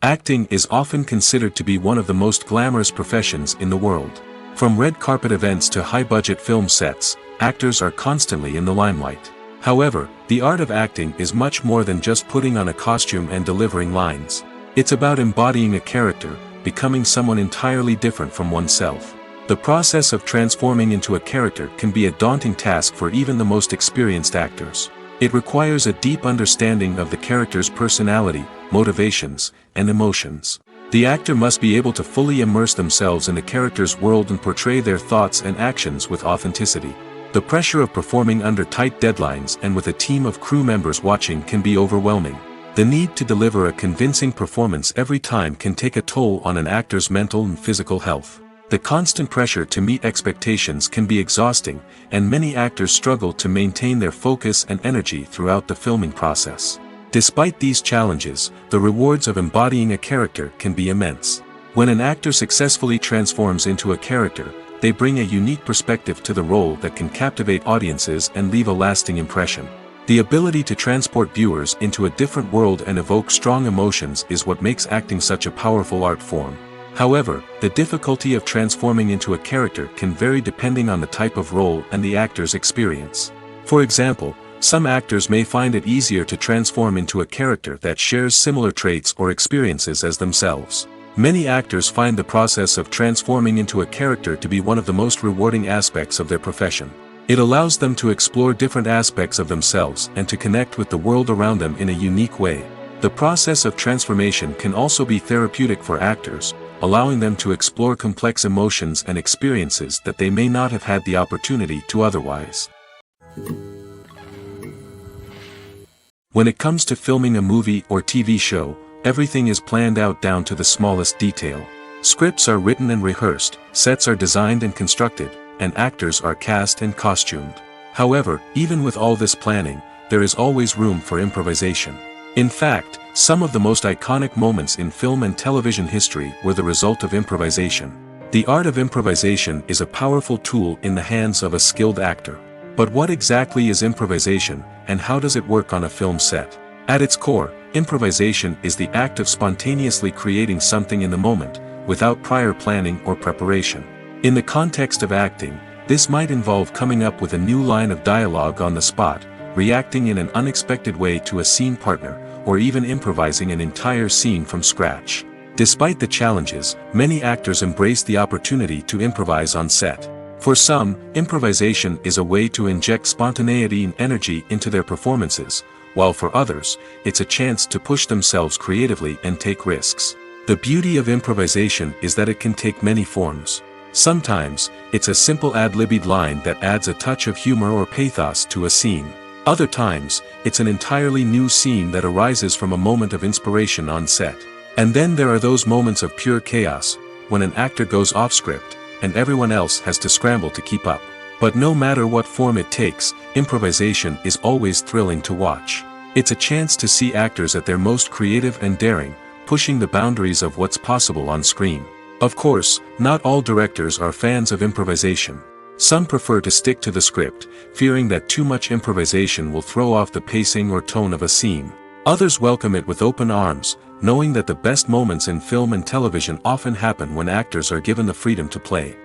Acting is often considered to be one of the most glamorous professions in the world. From red carpet events to high-budget film sets, actors are constantly in the limelight. However, the art of acting is much more than just putting on a costume and delivering lines. It's about embodying a character, becoming someone entirely different from oneself. The process of transforming into a character can be a daunting task for even the most experienced actors. It requires a deep understanding of the character's personality, motivations, and emotions. The actor must be able to fully immerse themselves in the character's world and portray their thoughts and actions with authenticity. The pressure of performing under tight deadlines and with a team of crew members watching can be overwhelming. The need to deliver a convincing performance every time can take a toll on an actor's mental and physical health. The constant pressure to meet expectations can be exhausting, and many actors struggle to maintain their focus and energy throughout the filming process. Despite these challenges, the rewards of embodying a character can be immense. When an actor successfully transforms into a character, they bring a unique perspective to the role that can captivate audiences and leave a lasting impression. The ability to transport viewers into a different world and evoke strong emotions is what makes acting such a powerful art form. However, the difficulty of transforming into a character can vary depending on the type of role and the actor's experience. For example, some actors may find it easier to transform into a character that shares similar traits or experiences as themselves. Many actors find the process of transforming into a character to be one of the most rewarding aspects of their profession. It allows them to explore different aspects of themselves and to connect with the world around them in a unique way. The process of transformation can also be therapeutic for actors, allowing them to explore complex emotions and experiences that they may not have had the opportunity to otherwise. When it comes to filming a movie or TV show, everything is planned out down to the smallest detail. Scripts are written and rehearsed, sets are designed and constructed, and actors are cast and costumed. However, even with all this planning, there is always room for improvisation. In fact, some of the most iconic moments in film and television history were the result of improvisation. The art of improvisation is a powerful tool in the hands of a skilled actor. But what exactly is improvisation, and how does it work on a film set? At its core, improvisation is the act of spontaneously creating something in the moment, without prior planning or preparation. In the context of acting, this might involve coming up with a new line of dialogue on the spot, reacting in an unexpected way to a scene partner, or even improvising an entire scene from scratch. Despite the challenges, many actors embrace the opportunity to improvise on set. For some, improvisation is a way to inject spontaneity and energy into their performances, while for others, it's a chance to push themselves creatively and take risks. The beauty of improvisation is that it can take many forms. Sometimes, it's a simple ad-libbed line that adds a touch of humor or pathos to a scene. Other times, it's an entirely new scene that arises from a moment of inspiration on set. And then there are those moments of pure chaos, when an actor goes off script, and everyone else has to scramble to keep up. But no matter what form it takes, improvisation is always thrilling to watch. It's a chance to see actors at their most creative and daring, pushing the boundaries of what's possible on screen. Of course, not all directors are fans of improvisation. Some prefer to stick to the script, fearing that too much improvisation will throw off the pacing or tone of a scene. Others welcome it with open arms, knowing that the best moments in film and television often happen when actors are given the freedom to play.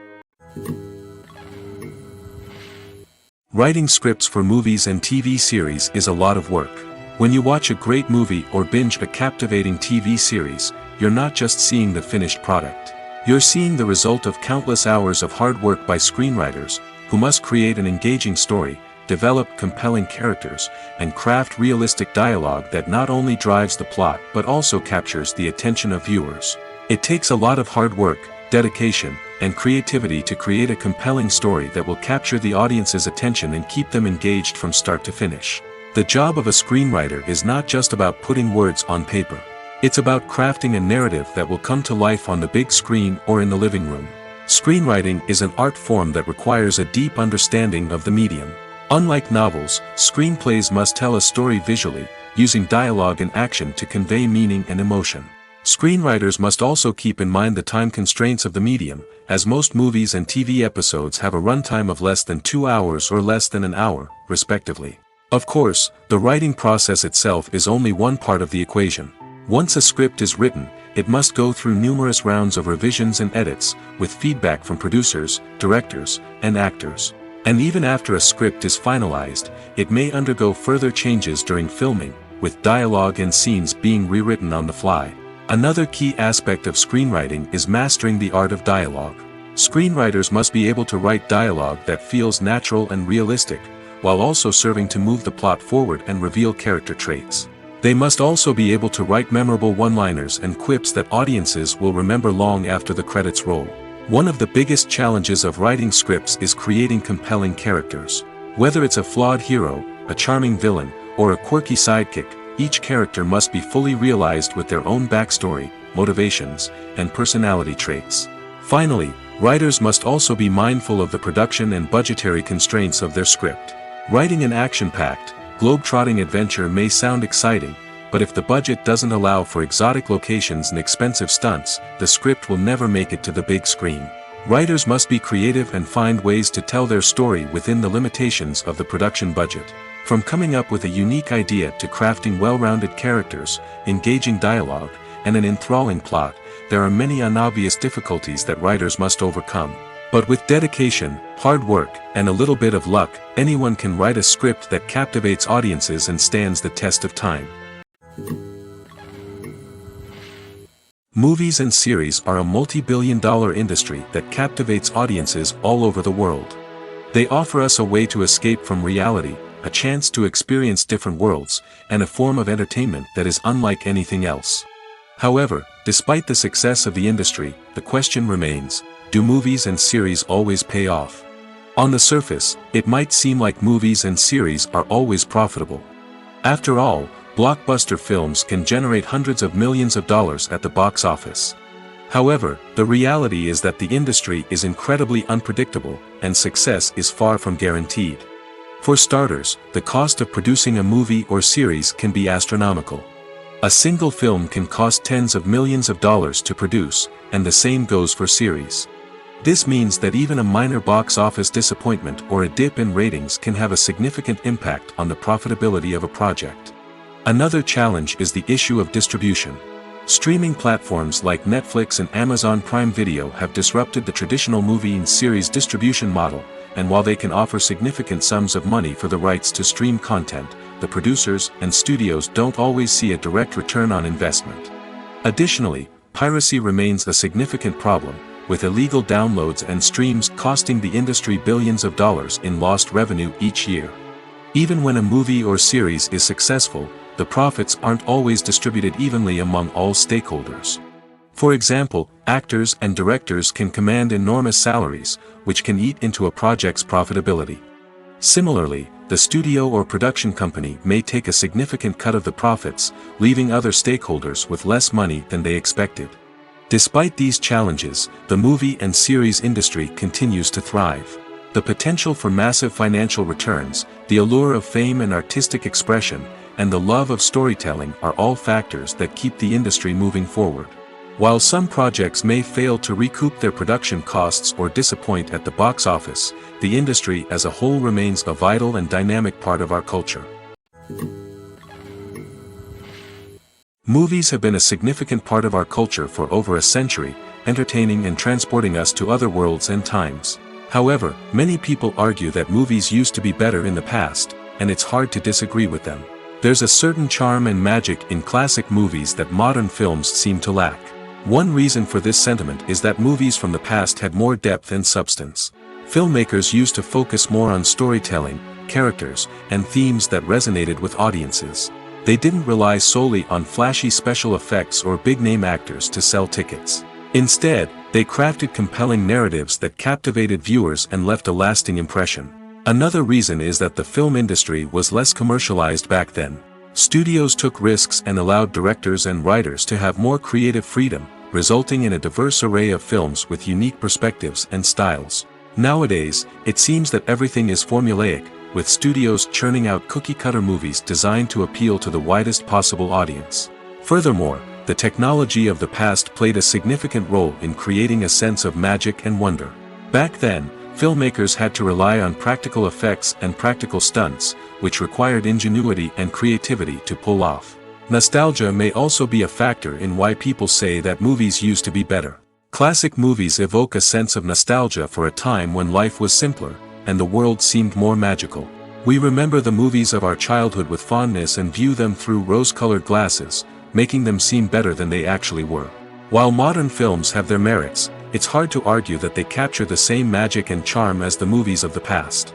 Writing scripts for movies and TV series is a lot of work. When you watch a great movie or binge a captivating TV series, you're not just seeing the finished product. You're seeing the result of countless hours of hard work by screenwriters, who must create an engaging story, develop compelling characters, and craft realistic dialogue that not only drives the plot but also captures the attention of viewers. It takes a lot of hard work, dedication, and creativity to create a compelling story that will capture the audience's attention and keep them engaged from start to finish. The job of a screenwriter is not just about putting words on paper. It's about crafting a narrative that will come to life on the big screen or in the living room. Screenwriting is an art form that requires a deep understanding of the medium. Unlike novels, screenplays must tell a story visually, using dialogue and action to convey meaning and emotion. Screenwriters must also keep in mind the time constraints of the medium, as most movies and TV episodes have a runtime of less than 2 hours or less than an hour, respectively. Of course, the writing process itself is only one part of the equation. Once a script is written, it must go through numerous rounds of revisions and edits, with feedback from producers, directors, and actors. And even after a script is finalized, it may undergo further changes during filming, with dialogue and scenes being rewritten on the fly. Another key aspect of screenwriting is mastering the art of dialogue. Screenwriters must be able to write dialogue that feels natural and realistic, while also serving to move the plot forward and reveal character traits. They must also be able to write memorable one-liners and quips that audiences will remember long after the credits roll. One of the biggest challenges of writing scripts is creating compelling characters. Whether it's a flawed hero, a charming villain, or a quirky sidekick, each character must be fully realized with their own backstory, motivations, and personality traits. Finally, writers must also be mindful of the production and budgetary constraints of their script. Writing an action-packed, globe-trotting adventure may sound exciting, but if the budget doesn't allow for exotic locations and expensive stunts, the script will never make it to the big screen. Writers must be creative and find ways to tell their story within the limitations of the production budget. From coming up with a unique idea to crafting well-rounded characters, engaging dialogue, and an enthralling plot, there are many unobvious difficulties that writers must overcome. But with dedication, hard work, and a little bit of luck, anyone can write a script that captivates audiences and stands the test of time. Movies and series are a multi-billion-dollar industry that captivates audiences all over the world. They offer us a way to escape from reality, a chance to experience different worlds, and a form of entertainment that is unlike anything else. However, despite the success of the industry, the question remains, do movies and series always pay off? On the surface, it might seem like movies and series are always profitable. After all, blockbuster films can generate hundreds of millions of dollars at the box office. However, the reality is that the industry is incredibly unpredictable, and success is far from guaranteed. For starters, the cost of producing a movie or series can be astronomical. A single film can cost tens of millions of dollars to produce, and the same goes for series. This means that even a minor box office disappointment or a dip in ratings can have a significant impact on the profitability of a project. Another challenge is the issue of distribution. Streaming platforms like Netflix and Amazon Prime Video have disrupted the traditional movie and series distribution model, and while they can offer significant sums of money for the rights to stream content, the producers and studios don't always see a direct return on investment. Additionally, piracy remains a significant problem, with illegal downloads and streams costing the industry billions of dollars in lost revenue each year. Even when a movie or series is successful, the profits aren't always distributed evenly among all stakeholders. For example, actors and directors can command enormous salaries, which can eat into a project's profitability. Similarly, the studio or production company may take a significant cut of the profits, leaving other stakeholders with less money than they expected. Despite these challenges, the movie and series industry continues to thrive. The potential for massive financial returns, the allure of fame and artistic expression, and the love of storytelling are all factors that keep the industry moving forward. While some projects may fail to recoup their production costs or disappoint at the box office, the industry as a whole remains a vital and dynamic part of our culture. Movies have been a significant part of our culture for over a century, entertaining and transporting us to other worlds and times. However, many people argue that movies used to be better in the past, and it's hard to disagree with them. There's a certain charm and magic in classic movies that modern films seem to lack. One reason for this sentiment is that movies from the past had more depth and substance. Filmmakers used to focus more on storytelling, characters, and themes that resonated with audiences. They didn't rely solely on flashy special effects or big-name actors to sell tickets. Instead, they crafted compelling narratives that captivated viewers and left a lasting impression. Another reason is that the film industry was less commercialized back then. Studios took risks and allowed directors and writers to have more creative freedom, resulting in a diverse array of films with unique perspectives and styles. Nowadays, it seems that everything is formulaic, with studios churning out cookie-cutter movies designed to appeal to the widest possible audience. Furthermore, the technology of the past played a significant role in creating a sense of magic and wonder. Back then, filmmakers had to rely on practical effects and practical stunts, which required ingenuity and creativity to pull off. Nostalgia may also be a factor in why people say that movies used to be better. Classic movies evoke a sense of nostalgia for a time when life was simpler, and the world seemed more magical. We remember the movies of our childhood with fondness and view them through rose-colored glasses, making them seem better than they actually were. While modern films have their merits, it's hard to argue that they capture the same magic and charm as the movies of the past.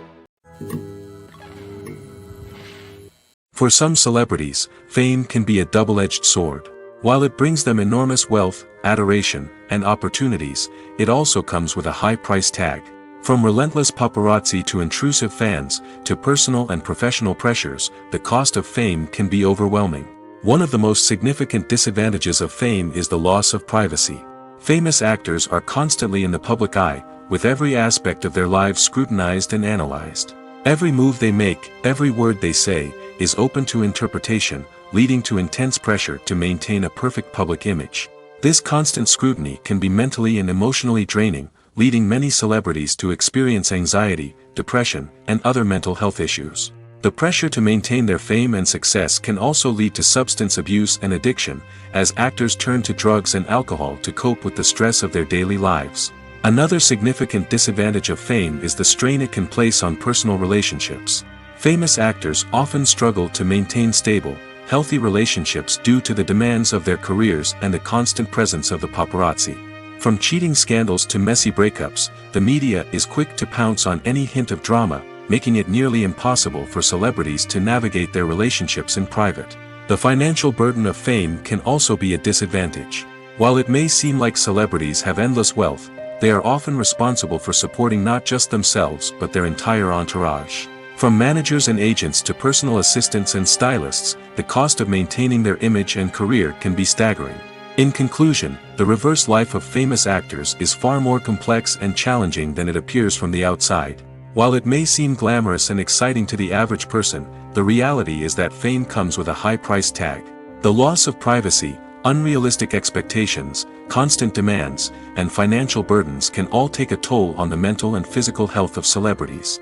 For some celebrities, fame can be a double-edged sword. While it brings them enormous wealth, adoration, and opportunities, it also comes with a high price tag. From relentless paparazzi to intrusive fans, to personal and professional pressures, the cost of fame can be overwhelming. One of the most significant disadvantages of fame is the loss of privacy. Famous actors are constantly in the public eye, with every aspect of their lives scrutinized and analyzed. Every move they make, every word they say, is open to interpretation, leading to intense pressure to maintain a perfect public image. This constant scrutiny can be mentally and emotionally draining, leading many celebrities to experience anxiety, depression, and other mental health issues. The pressure to maintain their fame and success can also lead to substance abuse and addiction, as actors turn to drugs and alcohol to cope with the stress of their daily lives. Another significant disadvantage of fame is the strain it can place on personal relationships. Famous actors often struggle to maintain stable, healthy relationships due to the demands of their careers and the constant presence of the paparazzi. From cheating scandals to messy breakups, the media is quick to pounce on any hint of drama, making it nearly impossible for celebrities to navigate their relationships in private. The financial burden of fame can also be a disadvantage. While it may seem like celebrities have endless wealth, they are often responsible for supporting not just themselves but their entire entourage. From managers and agents to personal assistants and stylists, the cost of maintaining their image and career can be staggering. In conclusion, the reverse life of famous actors is far more complex and challenging than it appears from the outside. While it may seem glamorous and exciting to the average person, the reality is that fame comes with a high price tag. The loss of privacy, unrealistic expectations, constant demands, and financial burdens can all take a toll on the mental and physical health of celebrities.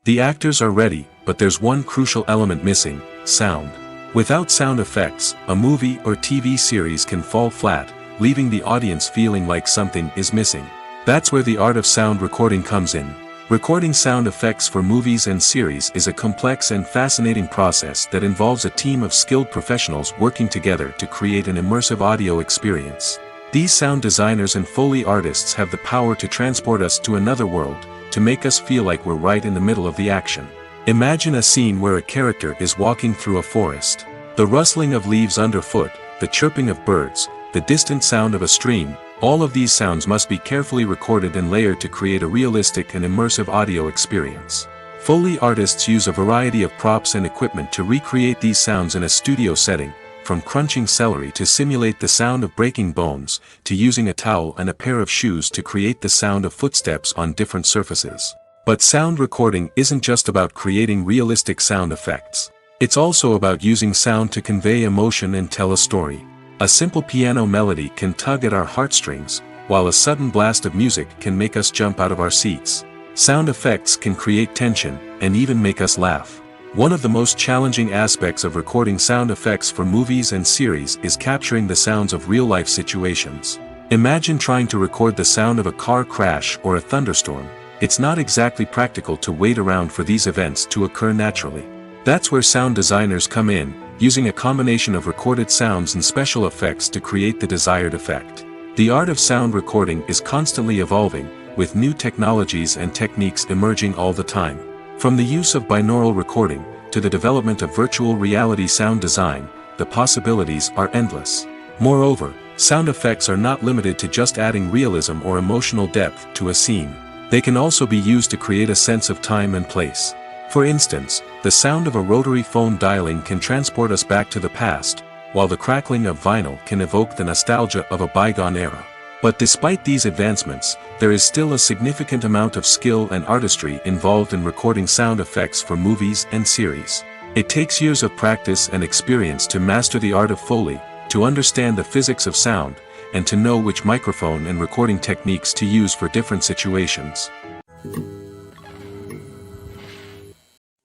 The actors are ready, but there's one crucial element missing: sound. Without sound effects, a movie or TV series can fall flat, leaving the audience feeling like something is missing. That's where the art of sound recording comes in. Recording sound effects for movies and series is a complex and fascinating process that involves a team of skilled professionals working together to create an immersive audio experience. These sound designers and Foley artists have the power to transport us to another world, to make us feel like we're right in the middle of the action. Imagine a scene where a character is walking through a forest. The rustling of leaves underfoot, the chirping of birds, the distant sound of a stream, all of these sounds must be carefully recorded and layered to create a realistic and immersive audio experience. Foley artists use a variety of props and equipment to recreate these sounds in a studio setting, from crunching celery to simulate the sound of breaking bones, to using a towel and a pair of shoes to create the sound of footsteps on different surfaces. But sound recording isn't just about creating realistic sound effects. It's also about using sound to convey emotion and tell a story. A simple piano melody can tug at our heartstrings, while a sudden blast of music can make us jump out of our seats. Sound effects can create tension, and even make us laugh. One of the most challenging aspects of recording sound effects for movies and series is capturing the sounds of real-life situations. Imagine trying to record the sound of a car crash or a thunderstorm. It's not exactly practical to wait around for these events to occur naturally. That's where sound designers come in, using a combination of recorded sounds and special effects to create the desired effect. The art of sound recording is constantly evolving, with new technologies and techniques emerging all the time. From the use of binaural recording, to the development of virtual reality sound design, the possibilities are endless. Moreover, sound effects are not limited to just adding realism or emotional depth to a scene. They can also be used to create a sense of time and place. For instance, the sound of a rotary phone dialing can transport us back to the past, while the crackling of vinyl can evoke the nostalgia of a bygone era. But despite these advancements, there is still a significant amount of skill and artistry involved in recording sound effects for movies and series. It takes years of practice and experience to master the art of Foley, to understand the physics of sound, and to know which microphone and recording techniques to use for different situations.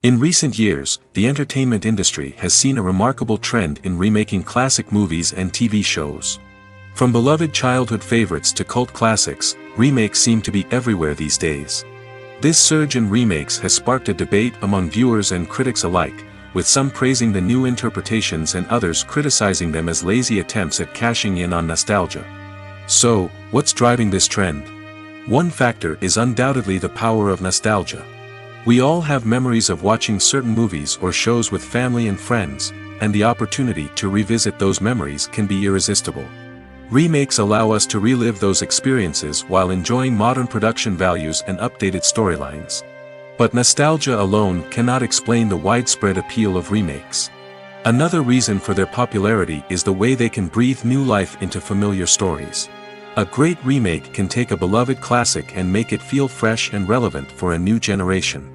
In recent years, the entertainment industry has seen a remarkable trend in remaking classic movies and TV shows. From beloved childhood favorites to cult classics, remakes seem to be everywhere these days. This surge in remakes has sparked a debate among viewers and critics alike, with some praising the new interpretations and others criticizing them as lazy attempts at cashing in on nostalgia. So, what's driving this trend? One factor is undoubtedly the power of nostalgia. We all have memories of watching certain movies or shows with family and friends, and the opportunity to revisit those memories can be irresistible. Remakes allow us to relive those experiences while enjoying modern production values and updated storylines. But nostalgia alone cannot explain the widespread appeal of remakes. Another reason for their popularity is the way they can breathe new life into familiar stories. A great remake can take a beloved classic and make it feel fresh and relevant for a new generation.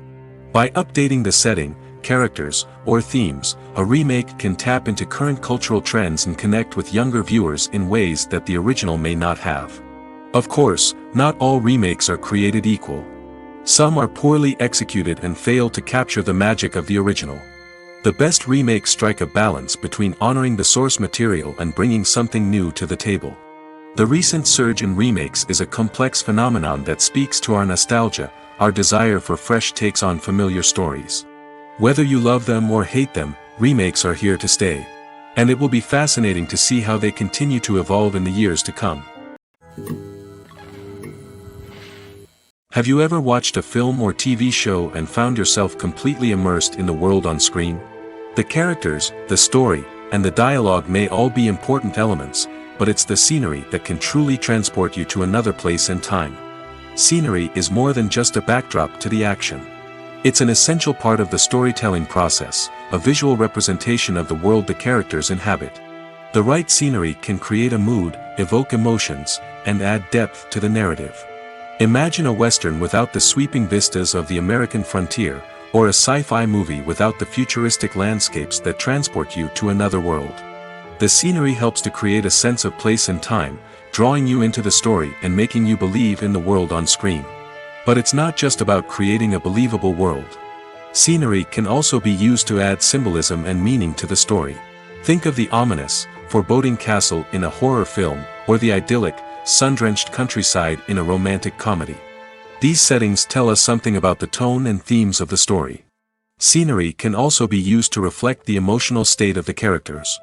By updating the setting, characters, or themes, a remake can tap into current cultural trends and connect with younger viewers in ways that the original may not have. Of course, not all remakes are created equal. Some are poorly executed and fail to capture the magic of the original. The best remakes strike a balance between honoring the source material and bringing something new to the table. The recent surge in remakes is a complex phenomenon that speaks to our nostalgia, our desire for fresh takes on familiar stories. Whether you love them or hate them, remakes are here to stay. And it will be fascinating to see how they continue to evolve in the years to come. Have you ever watched a film or TV show and found yourself completely immersed in the world on screen? The characters, the story, and the dialogue may all be important elements, but it's the scenery that can truly transport you to another place and time. Scenery is more than just a backdrop to the action. It's an essential part of the storytelling process, a visual representation of the world the characters inhabit. The right scenery can create a mood, evoke emotions, and add depth to the narrative. Imagine a Western without the sweeping vistas of the American frontier, or a sci-fi movie without the futuristic landscapes that transport you to another world. The scenery helps to create a sense of place and time, drawing you into the story and making you believe in the world on screen. But it's not just about creating a believable world. Scenery can also be used to add symbolism and meaning to the story. Think of the ominous, foreboding castle in a horror film, or the idyllic, sun-drenched countryside in a romantic comedy. These settings tell us something about the tone and themes of the story. Scenery can also be used to reflect the emotional state of the characters.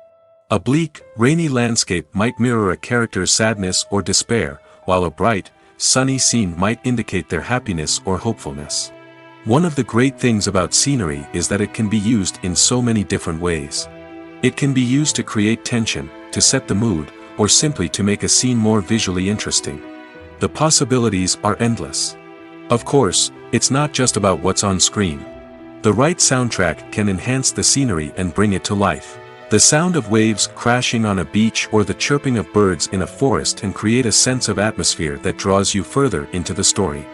A bleak, rainy landscape might mirror a character's sadness or despair, while a bright, sunny scene might indicate their happiness or hopefulness. One of the great things about scenery is that it can be used in so many different ways. It can be used to create tension, to set the mood, or simply to make a scene more visually interesting. The possibilities are endless. Of course, it's not just about what's on screen. The right soundtrack can enhance the scenery and bring it to life. The sound of waves crashing on a beach or the chirping of birds in a forest can create a sense of atmosphere that draws you further into the story.